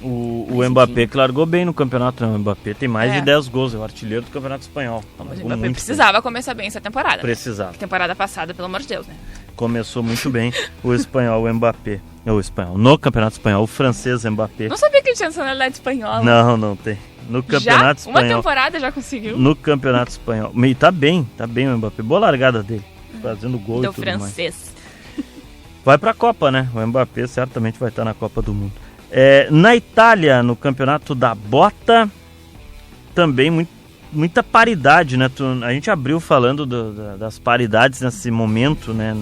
Speaker 2: O Mbappé que largou bem no campeonato, né? O Mbappé tem mais de 10 gols, é o artilheiro do Campeonato Espanhol.
Speaker 3: Mas o Mbappé precisava começar bem essa temporada.
Speaker 2: Precisava.
Speaker 3: Né? Temporada passada, pelo amor de Deus, né?
Speaker 2: Começou muito bem o espanhol, o Mbappé. O espanhol, no Campeonato Espanhol, o francês Mbappé.
Speaker 3: Não sabia que ele tinha nacionalidade espanhola.
Speaker 2: Não tem. No Campeonato Espanhol.
Speaker 3: Uma temporada já conseguiu.
Speaker 2: No Campeonato Espanhol. E tá bem o Mbappé. Boa largada dele, fazendo gol e tudo
Speaker 3: francês.
Speaker 2: Mais. Vai pra Copa, né? O Mbappé certamente vai estar na Copa do Mundo. Na Itália, no Campeonato da Bota, também muita paridade, né? A gente abriu falando das paridades nesse momento, né?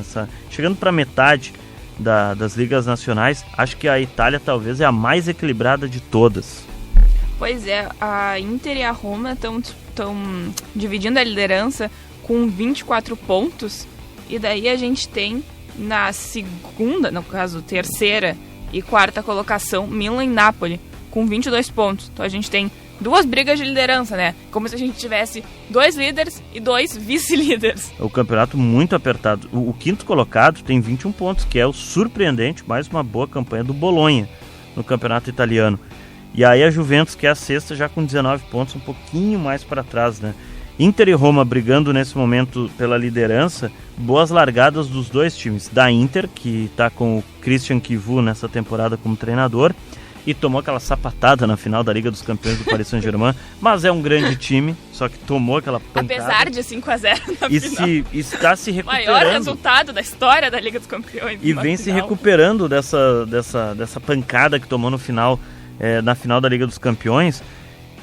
Speaker 2: Chegando para metade das ligas nacionais, acho que a Itália talvez é a mais equilibrada de todas.
Speaker 3: Pois é, a Inter e a Roma estão dividindo a liderança com 24 pontos, e daí a gente tem na segunda, no caso terceira e quarta colocação, Milan e Napoli, com 22 pontos. Então a gente tem 2 brigas de liderança, né? Como se a gente tivesse 2 líderes e 2 vice-líderes.
Speaker 2: O campeonato muito apertado. O quinto colocado tem 21 pontos, que é o surpreendente, mais uma boa campanha do Bolonha no campeonato italiano. E aí a Juventus, que é a sexta, já com 19 pontos, um pouquinho mais para trás, né? Inter e Roma brigando nesse momento pela liderança, boas largadas dos dois times. Da Inter, que está com o Christian Chivu nessa temporada como treinador, e tomou aquela sapatada na final da Liga dos Campeões do Paris Saint-Germain, mas é um grande time, só que tomou aquela pancada.
Speaker 3: Apesar de 5-0 na final.
Speaker 2: E está se recuperando.
Speaker 3: Maior resultado da história da Liga dos Campeões.
Speaker 2: E vem se recuperando dessa pancada que tomou no final, na final da Liga dos Campeões,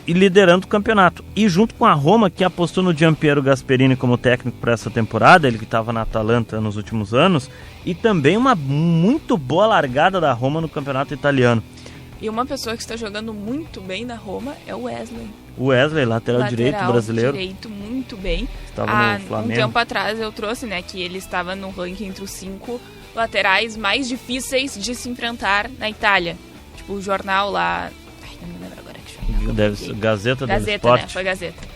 Speaker 2: e liderando o campeonato. E junto com a Roma, que apostou no Giampiero Gasperini como técnico para essa temporada, ele que estava na Atalanta nos últimos anos, e também uma muito boa largada da Roma no campeonato italiano.
Speaker 3: E uma pessoa que está jogando muito bem na Roma é o Wesley.
Speaker 2: O Wesley, lateral direito brasileiro.
Speaker 3: Direito, muito bem.
Speaker 2: Estava no Flamengo.
Speaker 3: Um tempo atrás eu trouxe, né, que ele estava no ranking entre os 5 laterais mais difíceis de se enfrentar na Itália. Tipo, o jornal lá... Ai, não me lembro agora que jornal.
Speaker 2: Gazeta dello
Speaker 3: Sport. Gazeta, né? Foi Gazeta.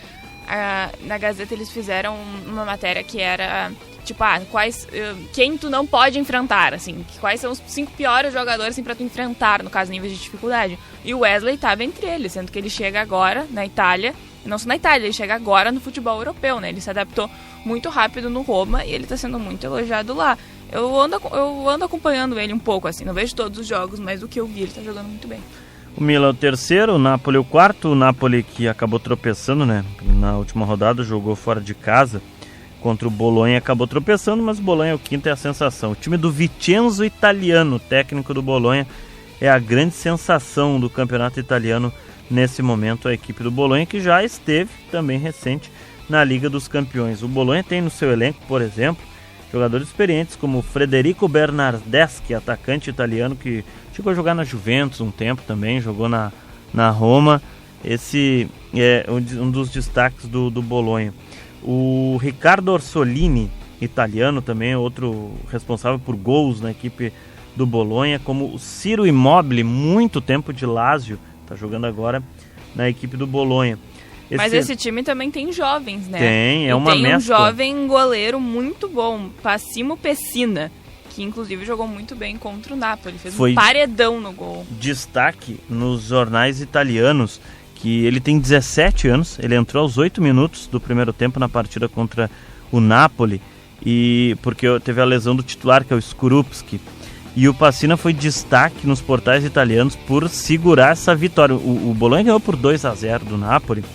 Speaker 3: Na Gazeta eles fizeram uma matéria que era... Tipo, quem tu não pode enfrentar, assim, quais são os 5 piores jogadores, assim, pra tu enfrentar, no caso, níveis de dificuldade. E o Wesley estava entre eles, sendo que ele chega agora na Itália, e não só na Itália, ele chega agora no futebol europeu, né? Ele se adaptou muito rápido no Roma e ele tá sendo muito elogiado lá. Eu ando acompanhando ele um pouco, assim, não vejo todos os jogos, mas o que eu vi, ele tá jogando muito bem.
Speaker 2: O Milan é o terceiro, o Napoli o quarto, o Napoli que acabou tropeçando, né? Na última rodada, jogou fora de casa contra o Bolonha, acabou tropeçando, mas o Bolonha é o quinto, é a sensação. O time do Vincenzo Italiano, técnico do Bolonha, é a grande sensação do campeonato italiano nesse momento, a equipe do Bolonha, que já esteve também recente na Liga dos Campeões. O Bolonha tem no seu elenco, por exemplo, jogadores experientes como Federico Bernardeschi, atacante italiano que chegou a jogar na Juventus um tempo também, jogou na Roma. Esse é um dos destaques do Bolonha. O Riccardo Orsolini, italiano também, outro responsável por gols na equipe do Bolonha, como o Ciro Immobile, muito tempo de Lazio, está jogando agora na equipe do Bolonha.
Speaker 3: Mas esse time também tem jovens, né?
Speaker 2: Tem, uma mescla.
Speaker 3: Tem um jovem goleiro muito bom, Passimo Pessina, que inclusive jogou muito bem contra o Napoli, fez um paredão no gol.
Speaker 2: Destaque nos jornais italianos que ele tem 17 anos, ele entrou aos 8 minutos do primeiro tempo na partida contra o Napoli, e porque teve a lesão do titular, que é o Skorupski, e o Pessina foi destaque nos portais italianos por segurar essa vitória. O Bolonha ganhou por 2-0 do Napoli,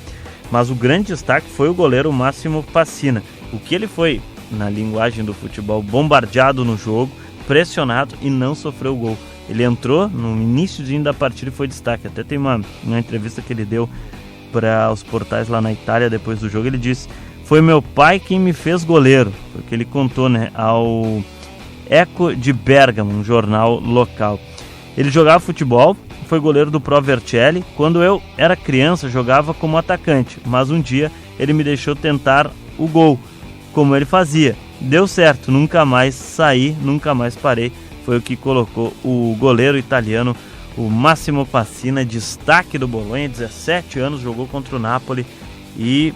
Speaker 2: mas o grande destaque foi o goleiro Massimo Pessina. O que ele foi, na linguagem do futebol, bombardeado no jogo, pressionado e não sofreu gol. Ele entrou no iníciozinho da partida e foi destaque. Até tem uma entrevista que ele deu para os portais lá na Itália depois do jogo. Ele disse: foi meu pai quem me fez goleiro. Foi o que ele contou, né, ao Eco de Bergamo, um jornal local. Ele jogava futebol, foi goleiro do Pro Vercelli. Quando eu era criança, jogava como atacante, mas um dia ele me deixou tentar o gol, como ele fazia. Deu certo, nunca mais saí, nunca mais parei. Foi o que colocou o goleiro italiano, o Massimo Pessina, destaque do Bolonha, 17 anos, jogou contra o Napoli e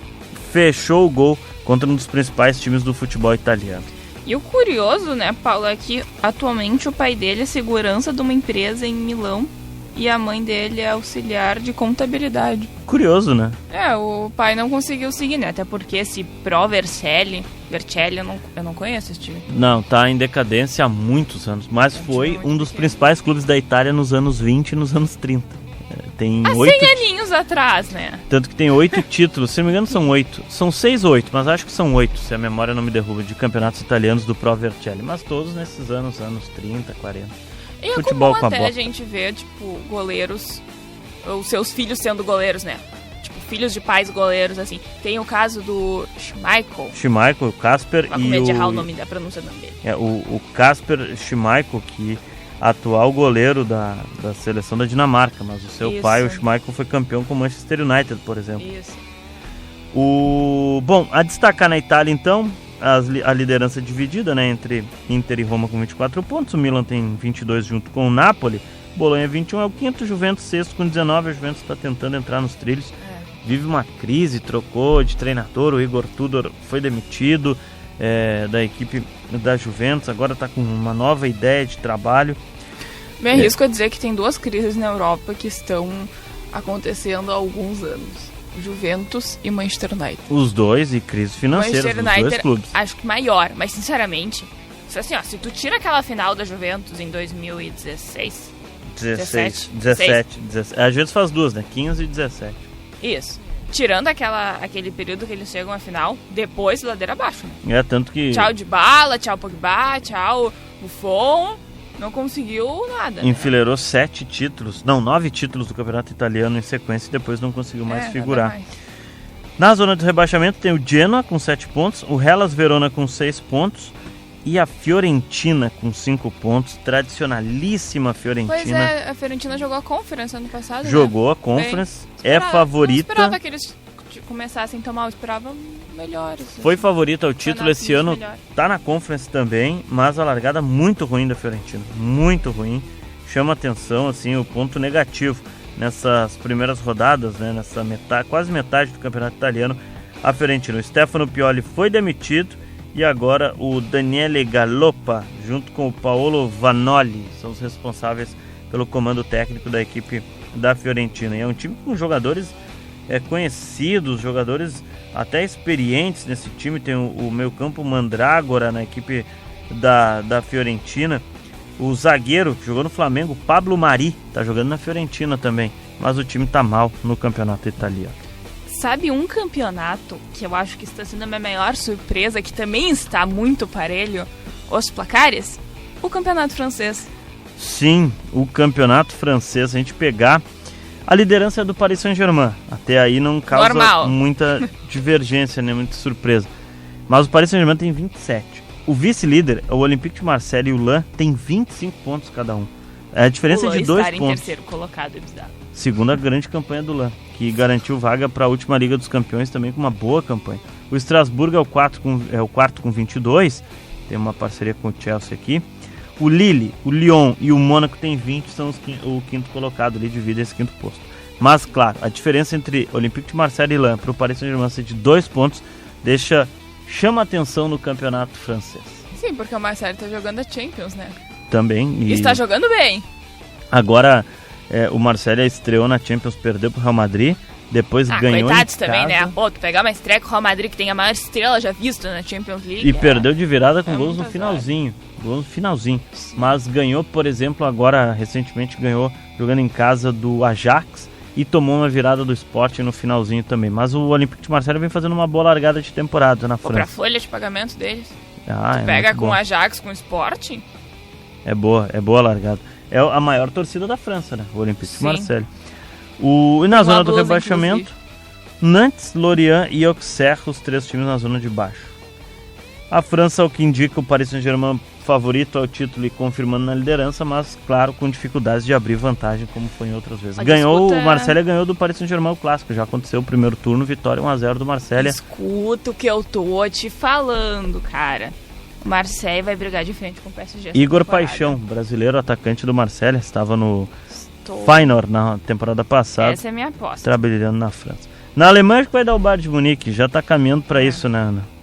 Speaker 2: fechou o gol contra um dos principais times do futebol italiano.
Speaker 3: E o curioso, né, Paulo, é que atualmente o pai dele é segurança de uma empresa em Milão e a mãe dele é auxiliar de contabilidade.
Speaker 2: Curioso, né?
Speaker 3: O pai não conseguiu seguir, né? Até porque esse Pro Vercelli, eu não conheço esse time.
Speaker 2: Não, tá em decadência há muitos anos, mas foi um dos principais clubes da Itália nos anos 20 e nos anos 30. Tem
Speaker 3: 100 aninhos atrás, né?
Speaker 2: Tanto que tem 8 títulos, se não me engano são 8. São 6 ou 8, mas acho que são 8, se a memória não me derruba, de campeonatos italianos do Pro Vercelli. Mas todos nesses anos 30, 40.
Speaker 3: E futebol é comum até a gente ver, tipo, goleiros, os seus filhos sendo goleiros, né? Tipo, filhos de pais goleiros, assim. Tem o caso do
Speaker 2: Schmeichel, o Kasper
Speaker 3: e medo de errar o nome da pronúncia do nome dele.
Speaker 2: O Kasper Schmeichel, que atual goleiro da seleção da Dinamarca, mas o seu pai, o Schmeichel, foi campeão com o Manchester United, por exemplo.
Speaker 3: Isso.
Speaker 2: Bom, a destacar na Itália, então, a liderança dividida, né, entre Inter e Roma com 24 pontos, o Milan tem 22 junto com o Napoli, Bolonha 21 é o quinto, Juventus sexto com 19, a Juventus está tentando entrar nos trilhos, vive uma crise, trocou de treinador, o Igor Tudor foi demitido da equipe da Juventus, agora está com uma nova ideia de trabalho.
Speaker 3: Me arrisco a dizer que tem duas crises na Europa que estão acontecendo há alguns anos. Juventus e Manchester United.
Speaker 2: Os dois e crise financeira dos dois clubes.
Speaker 3: Acho que maior, mas sinceramente, assim, ó, se tu tira aquela final da Juventus em 2016...
Speaker 2: 17. Às vezes faz duas, né? 15 e 17.
Speaker 3: Isso. Tirando aquele período que eles chegam à final, depois ladeira abaixo, né?
Speaker 2: É, tanto que...
Speaker 3: Tchau Dybala, tchau Pogba, tchau Buffon... Não conseguiu nada.
Speaker 2: Enfileirou 9 títulos do campeonato italiano em sequência e depois não conseguiu mais figurar. Mais. Na zona de rebaixamento tem o Genoa com 7 pontos, o Hellas Verona com 6 pontos e a Fiorentina com 5 pontos. Tradicionalíssima Fiorentina.
Speaker 3: Pois é, a Fiorentina jogou a Conference ano passado.
Speaker 2: Jogou, né? A Conference, é favorita.
Speaker 3: Eu esperava que eles começassem a tomar, eu esperava melhores.
Speaker 2: Foi favorita ao título esse ano, melhor. Tá na Conference também, mas a largada muito ruim da Fiorentina, muito ruim, chama atenção, assim, o ponto negativo nessas primeiras rodadas, né, nessa quase metade do campeonato italiano, a Fiorentina. O Stefano Pioli foi demitido e agora o Daniele Galoppa, junto com o Paolo Vanoli, são os responsáveis pelo comando técnico da equipe da Fiorentina. E é um time com jogadores conhecidos, jogadores até experientes nesse time. Tem o meio-campo Mandrágora na equipe da Fiorentina. O zagueiro que jogou no Flamengo, Pablo Mari, tá jogando na Fiorentina também. Mas o time tá mal no campeonato italiano.
Speaker 3: Sabe um campeonato que eu acho que está sendo a minha maior surpresa, que também está muito parelho, os placares? O campeonato francês.
Speaker 2: Sim, o campeonato francês. A gente pegar a liderança é do Paris Saint-Germain. Até aí não causa muita divergência, né? Muita surpresa. Mas o Paris Saint-Germain tem 27. O vice-líder, o Olympique de Marseille e o Lens, tem 25 pontos cada um. A diferença é de 2 pontos.
Speaker 3: Em terceiro colocado é bizarro.
Speaker 2: Segunda grande campanha do Lens, que garantiu vaga para a última Liga dos Campeões também com uma boa campanha. O Strasbourg é o quarto com 22. Tem uma parceria com o Chelsea aqui. O Lille, o Lyon e o Mônaco tem 20, são o quinto colocado ali, divide esse quinto posto. Mas, claro, a diferença entre Olympique de Marseille e Lens para o Paris Saint-Germain ser de 2 pontos chama atenção no campeonato francês.
Speaker 3: Sim, porque o Marseille está jogando a Champions, né?
Speaker 2: Também.
Speaker 3: E está jogando bem.
Speaker 2: Agora, o Marseille estreou na Champions, perdeu para o Real Madrid, depois ganhou
Speaker 3: coitados
Speaker 2: em
Speaker 3: também,
Speaker 2: casa.
Speaker 3: né? Pô, tu pegar uma estreia com o Real Madrid, que tem a maior estrela já vista na Champions League.
Speaker 2: E perdeu de virada com gols no finalzinho. Mas ganhou, por exemplo, agora recentemente ganhou jogando em casa do Ajax e tomou uma virada do Sporting no finalzinho também. Mas o Olympique de Marseille vem fazendo uma boa largada de temporada na França.
Speaker 3: Pra folha de pagamento deles.
Speaker 2: Pega
Speaker 3: com o Ajax, com o Sporting.
Speaker 2: É boa a largada. É a maior torcida da França, né? O Olympique de Marseille. E na zona do rebaixamento, inclusive, Nantes, Lorient e Auxerre, os 3 times na zona de baixo. A França, o que indica o Paris Saint-Germain favorito ao título e confirmando na liderança, mas, claro, com dificuldades de abrir vantagem, como foi em outras vezes. O Marseille ganhou do Paris Saint-Germain o clássico, já aconteceu o primeiro turno, vitória 1-0 do Marseille.
Speaker 3: Escuta o que eu tô te falando, cara. O Marseille vai brigar de frente com o PSG.
Speaker 2: Igor Paixão, brasileiro, atacante do Marseille, estava no Feyenoord na temporada passada.
Speaker 3: Essa é a minha aposta.
Speaker 2: Trabalhando na França. Na Alemanha que vai dar o Bayern de Munique, já está caminhando para isso, né, Ana?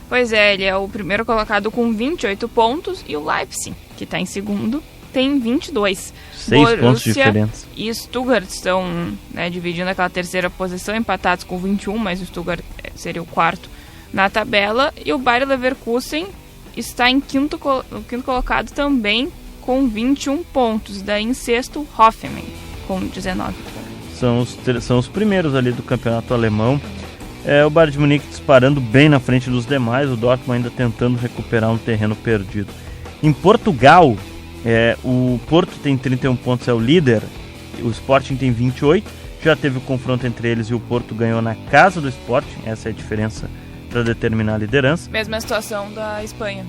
Speaker 3: Pois é, ele é o primeiro colocado com 28 pontos e o Leipzig, que está em segundo, tem 22.
Speaker 2: 6 pontos diferentes.
Speaker 3: E Stuttgart estão, né, dividindo aquela terceira posição, empatados com 21, mas o Stuttgart seria o quarto na tabela. E o Bayer Leverkusen está em quinto colocado também com 21 pontos. Daí em sexto, Hoffenheim com 19 pontos.
Speaker 2: São os primeiros ali do campeonato alemão. O Bayern de Munique disparando bem na frente dos demais, o Dortmund ainda tentando recuperar um terreno perdido. Em Portugal, o Porto tem 31 pontos, é o líder, o Sporting tem 28, já teve o confronto entre eles e o Porto ganhou na casa do Sporting, essa é a diferença para determinar a liderança.
Speaker 3: Mesma situação da Espanha.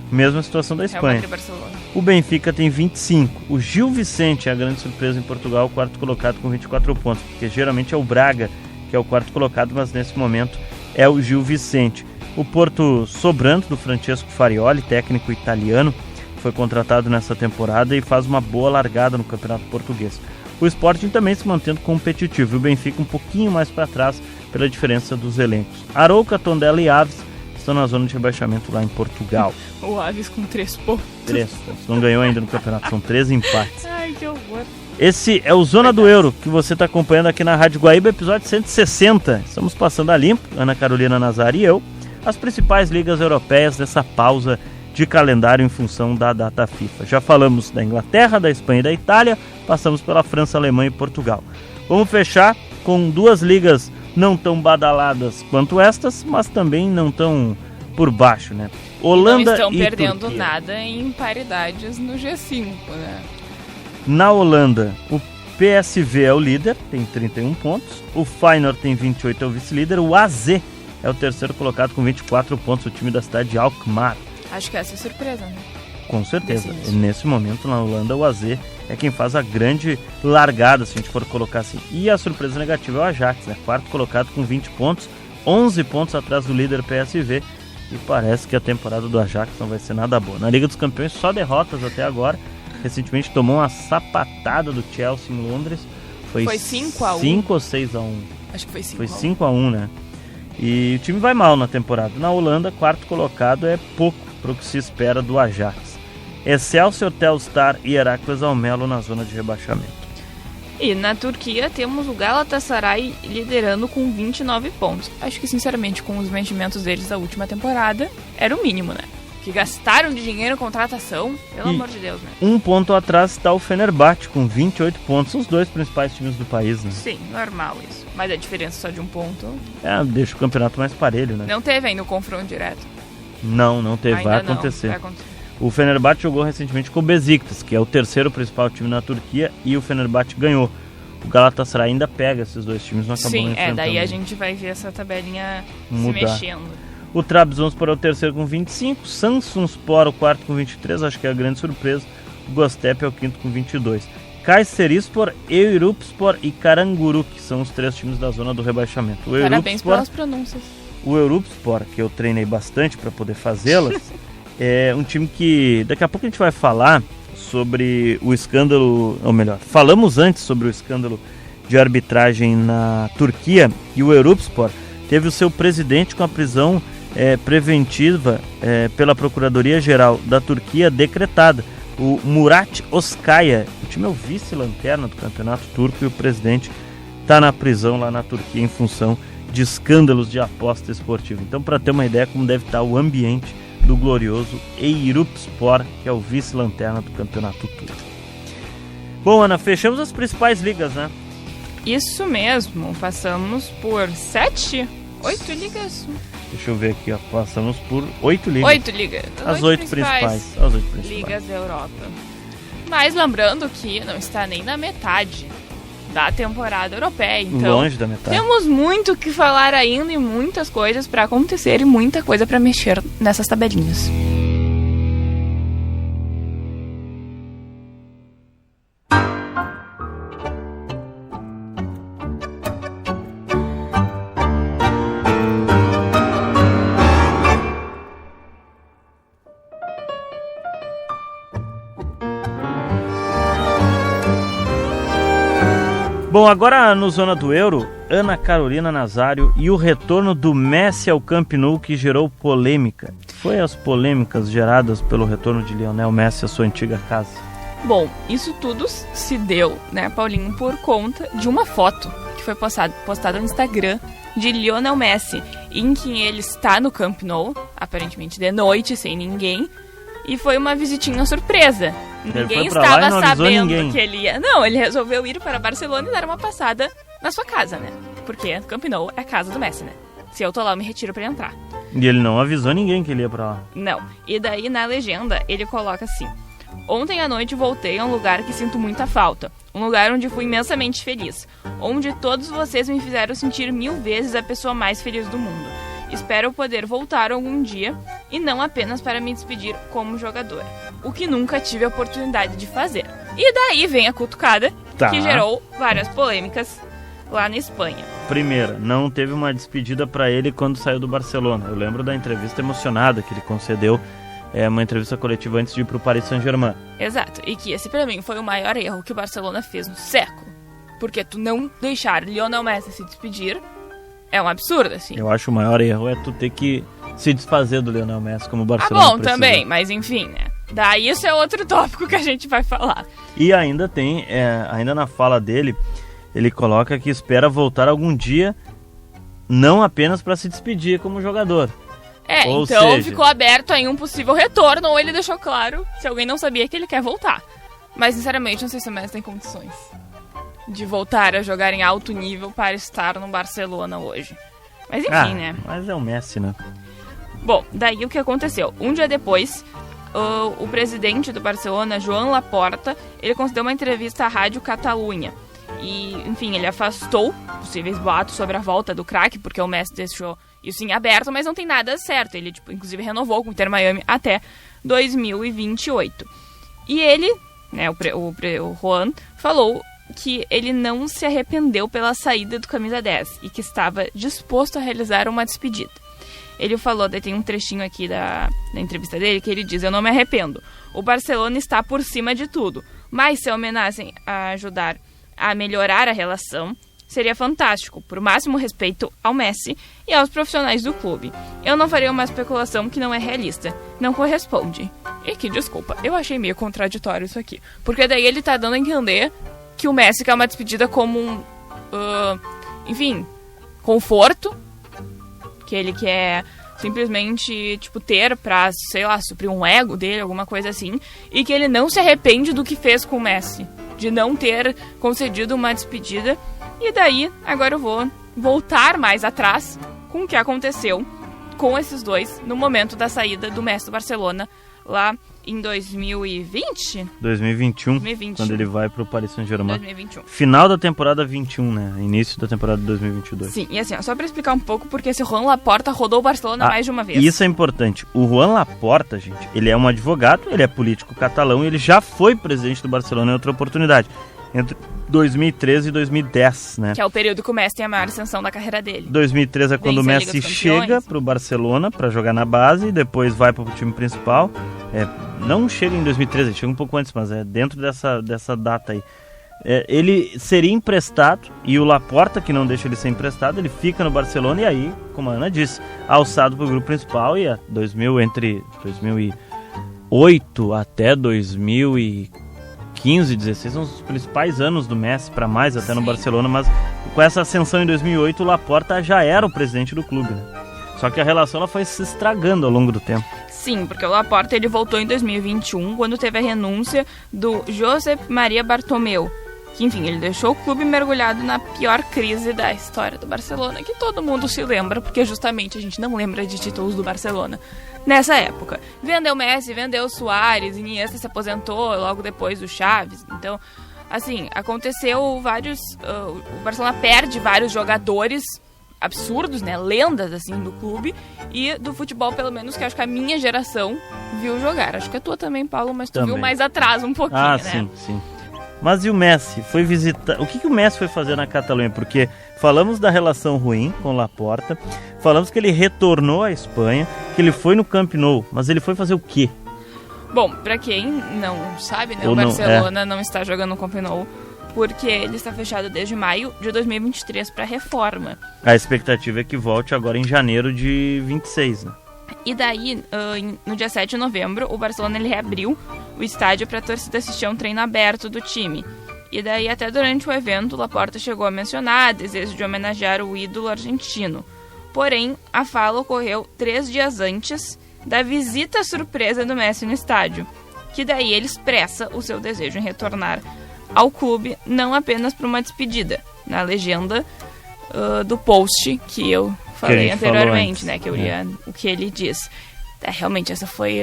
Speaker 2: O Benfica tem 25, o Gil Vicente é a grande surpresa em Portugal, o quarto colocado com 24 pontos, porque geralmente é o Braga que é o quarto colocado, mas nesse momento é o Gil Vicente. O Porto sobrando do Francesco Farioli, técnico italiano, foi contratado nessa temporada e faz uma boa largada no campeonato português. O Sporting também se mantendo competitivo e o Benfica um pouquinho mais para trás pela diferença dos elencos. Arouca, Tondela e Aves estão na zona de rebaixamento lá em Portugal.
Speaker 3: O Aves com 3 pontos.
Speaker 2: 3 pontos, não ganhou ainda no campeonato, são 3 empates.
Speaker 3: Ai, que horror.
Speaker 2: Esse é o Zona do Euro, que você está acompanhando aqui na Rádio Guaíba, episódio 160. Estamos passando a limpo, Ana Carolina Nazário e eu, as principais ligas europeias dessa pausa de calendário em função da data FIFA. Já falamos da Inglaterra, da Espanha e da Itália, passamos pela França, Alemanha e Portugal. Vamos fechar com duas ligas não tão badaladas quanto estas, mas também não tão por baixo, né? Holanda e
Speaker 3: não estão perdendo
Speaker 2: Turquia.
Speaker 3: nada em paridades no G5, né?
Speaker 2: Na Holanda, o PSV é o líder, tem 31 pontos. O Feyenoord tem 28, é o vice-líder. O AZ é o terceiro colocado com 24 pontos, o time da cidade de Alkmaar.
Speaker 3: Acho que essa é a surpresa, né?
Speaker 2: Com certeza. Nesse momento, na Holanda, o AZ é quem faz a grande largada, se a gente for colocar assim. E a surpresa negativa é o Ajax, né? Quarto colocado com 20 pontos, 11 pontos atrás do líder PSV. E parece que a temporada do Ajax não vai ser nada boa. Na Liga dos Campeões, só derrotas até agora. Recentemente tomou uma sapatada do Chelsea em Londres. Foi 5-1. 5 ou 6-1?
Speaker 3: Acho que foi 5-1.
Speaker 2: Foi 5-1, né? E o time vai mal na temporada. Na Holanda, quarto colocado é pouco para o que se espera do Ajax. Excelsior, Telstar e Heracles Almelo na zona de rebaixamento.
Speaker 3: E na Turquia temos o Galatasaray liderando com 29 pontos. Acho que, sinceramente, com os investimentos deles da última temporada, era o mínimo, né? Que gastaram de dinheiro em contratação, pelo amor de Deus, né?
Speaker 2: Um ponto atrás está o Fenerbahçe, com 28 pontos. São os dois principais times do país, né?
Speaker 3: Sim, normal isso. Mas a diferença só de um ponto...
Speaker 2: deixa o campeonato mais parelho, né?
Speaker 3: Não teve ainda o confronto direto.
Speaker 2: Não teve.
Speaker 3: Ainda
Speaker 2: vai
Speaker 3: não,
Speaker 2: acontecer.
Speaker 3: vai acontecer.
Speaker 2: O Fenerbahçe jogou recentemente com o Besiktas, que é o terceiro principal time na Turquia, e o Fenerbahçe ganhou. O Galatasaray ainda pega esses dois times, não acabou enfrentando.
Speaker 3: Daí a gente vai ver essa tabelinha
Speaker 2: mudar.
Speaker 3: se mexendo.
Speaker 2: O Trabzonspor é o terceiro com 25, Samsunspor o quarto com 23, acho que é a grande surpresa. O Göztepe é o quinto com 22. Kayserispor, Eyüpspor e Karagümrük, que são os três times da zona do rebaixamento.
Speaker 3: Parabéns pelas pronúncias.
Speaker 2: O Eyüpspor, que eu treinei bastante para poder fazê-las, é um time que daqui a pouco a gente vai falar sobre o escândalo, ou melhor, falamos antes sobre o escândalo de arbitragem na Turquia, e o Eyüpspor teve o seu presidente com a prisão preventiva pela Procuradoria-Geral da Turquia decretada. O Murat Oskaya, o time é o vice-lanterna do campeonato turco, e o presidente está na prisão lá na Turquia em função de escândalos de aposta esportiva. Então, para ter uma ideia como deve estar o ambiente do glorioso Eyüpspor, que é o vice-lanterna do campeonato turco. Bom, Ana, fechamos as principais ligas, né?
Speaker 3: Isso mesmo, passamos por 8 ligas.
Speaker 2: Deixa eu ver aqui, ó. Passamos por 8 ligas.
Speaker 3: 8 ligas.
Speaker 2: As 8 principais.
Speaker 3: Ligas da Europa. Mas lembrando que não está nem na metade da temporada europeia. Então,
Speaker 2: longe da metade.
Speaker 3: Temos muito o que falar ainda e muitas coisas para acontecer e muita coisa para mexer nessas tabelinhas.
Speaker 2: Bom, agora no Zona do Euro, Ana Carolina Nazário e o retorno do Messi ao Camp Nou, que gerou polêmica. Foi as polêmicas geradas pelo retorno de Lionel Messi à sua antiga casa?
Speaker 3: Bom, isso tudo se deu, né, Paulinho, por conta de uma foto que foi postada no Instagram de Lionel Messi, em que ele está no Camp Nou, aparentemente de noite, sem ninguém, e foi uma visitinha surpresa. Ninguém estava sabendo que ele ia... Não, ele resolveu ir para Barcelona e dar uma passada na sua casa, né? Porque Camp Nou é a casa do Messi, né? Se eu tô lá, eu me retiro pra entrar.
Speaker 2: E ele não avisou ninguém que ele ia pra lá.
Speaker 3: Não. E daí, na legenda, ele coloca assim: ontem à noite voltei a um lugar que sinto muita falta. Um lugar onde fui imensamente feliz. Onde todos vocês me fizeram sentir 1000 vezes a pessoa mais feliz do mundo. Espero poder voltar algum dia e não apenas para me despedir como jogador, o que nunca tive a oportunidade de fazer. E daí vem a cutucada, que gerou várias polêmicas lá na Espanha.
Speaker 2: Primeira, não teve uma despedida para ele quando saiu do Barcelona. Eu lembro da entrevista emocionada que ele concedeu, uma entrevista coletiva antes de ir para o Paris Saint-Germain.
Speaker 3: Exato, e que esse para mim foi o maior erro que o Barcelona fez no século. Porque tu não deixar Lionel Messi se despedir é um absurdo, assim.
Speaker 2: Eu acho o maior erro é tu ter que se desfazer do Lionel Messi como o Barcelona
Speaker 3: bom, precisa. Também, mas enfim, né? Daí isso é outro tópico que a gente vai falar.
Speaker 2: E ainda tem, ainda na fala dele, ele coloca que espera voltar algum dia, não apenas para se despedir como jogador. Ou
Speaker 3: então
Speaker 2: seja,
Speaker 3: ficou aberto aí um possível retorno, ou ele deixou claro, se alguém não sabia, que ele quer voltar. Mas, sinceramente, não sei se o Messi tem condições de voltar a jogar em alto nível para estar no Barcelona hoje. Mas enfim, né?
Speaker 2: Mas é o Messi, né?
Speaker 3: Bom, daí o que aconteceu? Um dia depois, o presidente do Barcelona, Joan Laporta, ele concedeu uma entrevista à Rádio Catalunha. E, enfim, ele afastou possíveis boatos sobre a volta do craque, porque o Messi deixou isso em aberto, mas não tem nada certo. Ele, inclusive, renovou com o Inter Miami até 2028. E ele, né, o Juan, falou que ele não se arrependeu pela saída do camisa 10 e que estava disposto a realizar uma despedida. Ele falou, daí tem um trechinho aqui da entrevista dele, que ele diz: eu não me arrependo, o Barcelona está por cima de tudo, mas se homenageiem a ajudar a melhorar a relação, seria fantástico, por máximo respeito ao Messi e aos profissionais do clube. Eu não faria uma especulação que não é realista, não corresponde. E que, desculpa, eu achei meio contraditório isso aqui, porque daí ele tá dando a entender que o Messi quer uma despedida como um, enfim, conforto, que ele quer simplesmente, ter pra, sei lá, suprir um ego dele, alguma coisa assim, e que ele não se arrepende do que fez com o Messi, de não ter concedido uma despedida. E daí, agora eu vou voltar mais atrás com o que aconteceu com esses dois no momento da saída do Messi do Barcelona, lá em 2020?
Speaker 2: 2021, quando ele vai pro Paris Saint-Germain.
Speaker 3: 2021.
Speaker 2: Final da temporada 21, né? Início da temporada de 2022.
Speaker 3: Sim, e assim, só pra explicar um pouco, porque esse Juan Laporta rodou o Barcelona mais de uma vez.
Speaker 2: Isso é importante. O Juan Laporta, gente, ele é um advogado, ele é político catalão e ele já foi presidente do Barcelona em outra oportunidade. Entre 2013 e 2010, né?
Speaker 3: Que é o período que o Messi tem a maior ascensão da carreira dele.
Speaker 2: 2013 é quando o Messi chega pro Barcelona para jogar na base, depois vai pro time principal. Não chega em 2013, chega um pouco antes, mas é dentro dessa data aí. Ele seria emprestado, e o Laporta, que não deixa ele ser emprestado, ele fica no Barcelona e aí, como a Ana disse, alçado pro grupo principal, e entre 2008 até 2015, 16 são os principais anos do Messi, para mais até no Barcelona, mas com essa ascensão em 2008 o Laporta já era o presidente do clube, né? Só que a relação ela foi se estragando ao longo do tempo.
Speaker 3: Sim, porque o Laporta ele voltou em 2021, quando teve a renúncia do Josep Maria Bartomeu, que, enfim, ele deixou o clube mergulhado na pior crise da história do Barcelona, que todo mundo se lembra, porque justamente a gente não lembra de títulos do Barcelona nessa época. Vendeu Messi, vendeu Suárez, Iniesta se aposentou logo depois do Chaves. Então, assim, aconteceu vários... o Barcelona perde vários jogadores absurdos, né? Lendas, assim, do clube e do futebol, pelo menos, que acho que a minha geração viu jogar. Acho que a tua também, Paulo, mas tu viu mais atrás um pouquinho, né?
Speaker 2: Sim. Mas e o Messi? Foi visitar... O que o Messi foi fazer na Catalunha? Porque falamos da relação ruim com o Laporta, falamos que ele retornou à Espanha, que ele foi no Camp Nou, mas ele foi fazer o quê?
Speaker 3: Bom, pra quem não sabe, né, o Barcelona não está jogando no Camp Nou porque ele está fechado desde maio de 2023 para reforma.
Speaker 2: A expectativa é que volte agora em janeiro de 26, né?
Speaker 3: E daí, no dia 7 de novembro, o Barcelona ele reabriu o estádio para a torcida assistir a um treino aberto do time. E daí, até durante o evento, o Laporta chegou a mencionar desejo de homenagear o ídolo argentino. Porém, a fala ocorreu 3 dias antes da visita surpresa do Messi no estádio, que daí ele expressa o seu desejo em retornar ao clube, não apenas para uma despedida. Na legenda do post que eu falei anteriormente, né, que eu lia o que ele diz. Realmente, essa foi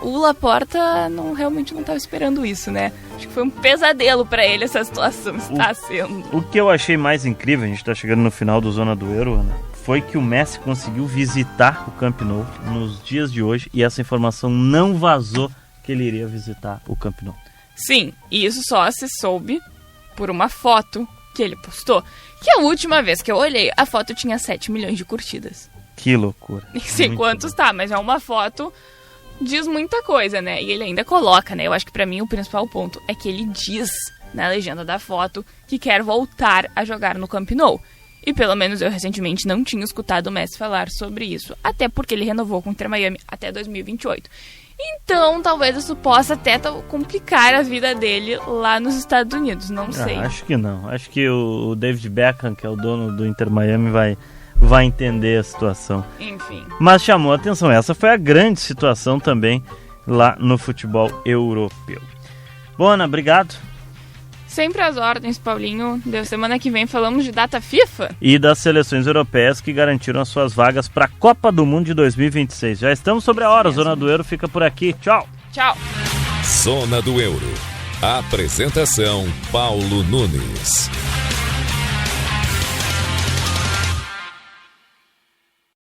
Speaker 3: o Laporta realmente não estava esperando isso, né? Acho que foi um pesadelo para ele essa situação, está sendo.
Speaker 2: O que eu achei mais incrível, a gente está chegando no final do Zona do Euro, Ana, foi que o Messi conseguiu visitar o Camp Nou nos dias de hoje e essa informação não vazou que ele iria visitar o Camp Nou.
Speaker 3: Sim, e isso só se soube por uma foto que ele postou, que a última vez que eu olhei, a foto tinha 7 milhões de curtidas.
Speaker 2: Que loucura.
Speaker 3: Nem sei quantos tá, mas é uma foto, diz muita coisa, né? E ele ainda coloca, né? Eu acho que pra mim o principal ponto é que ele diz na legenda da foto que quer voltar a jogar no Camp Nou. E pelo menos eu recentemente não tinha escutado o Messi falar sobre isso, até porque ele renovou com o Inter Miami até 2028. Então, talvez isso possa até complicar a vida dele lá nos Estados Unidos, não sei.
Speaker 2: Acho que não. Acho que o David Beckham, que é o dono do Inter Miami, vai entender a situação.
Speaker 3: Enfim.
Speaker 2: Mas chamou a atenção. Essa foi a grande situação também lá no futebol europeu. Bom, Ana, obrigado.
Speaker 3: Sempre às ordens, Paulinho. Semana que vem falamos de data FIFA.
Speaker 2: E das seleções europeias que garantiram as suas vagas para a Copa do Mundo de 2026. Já estamos sobre a hora. Zona do Euro fica por aqui. Tchau.
Speaker 3: Tchau.
Speaker 1: Zona do Euro. Apresentação Paulo Nunes.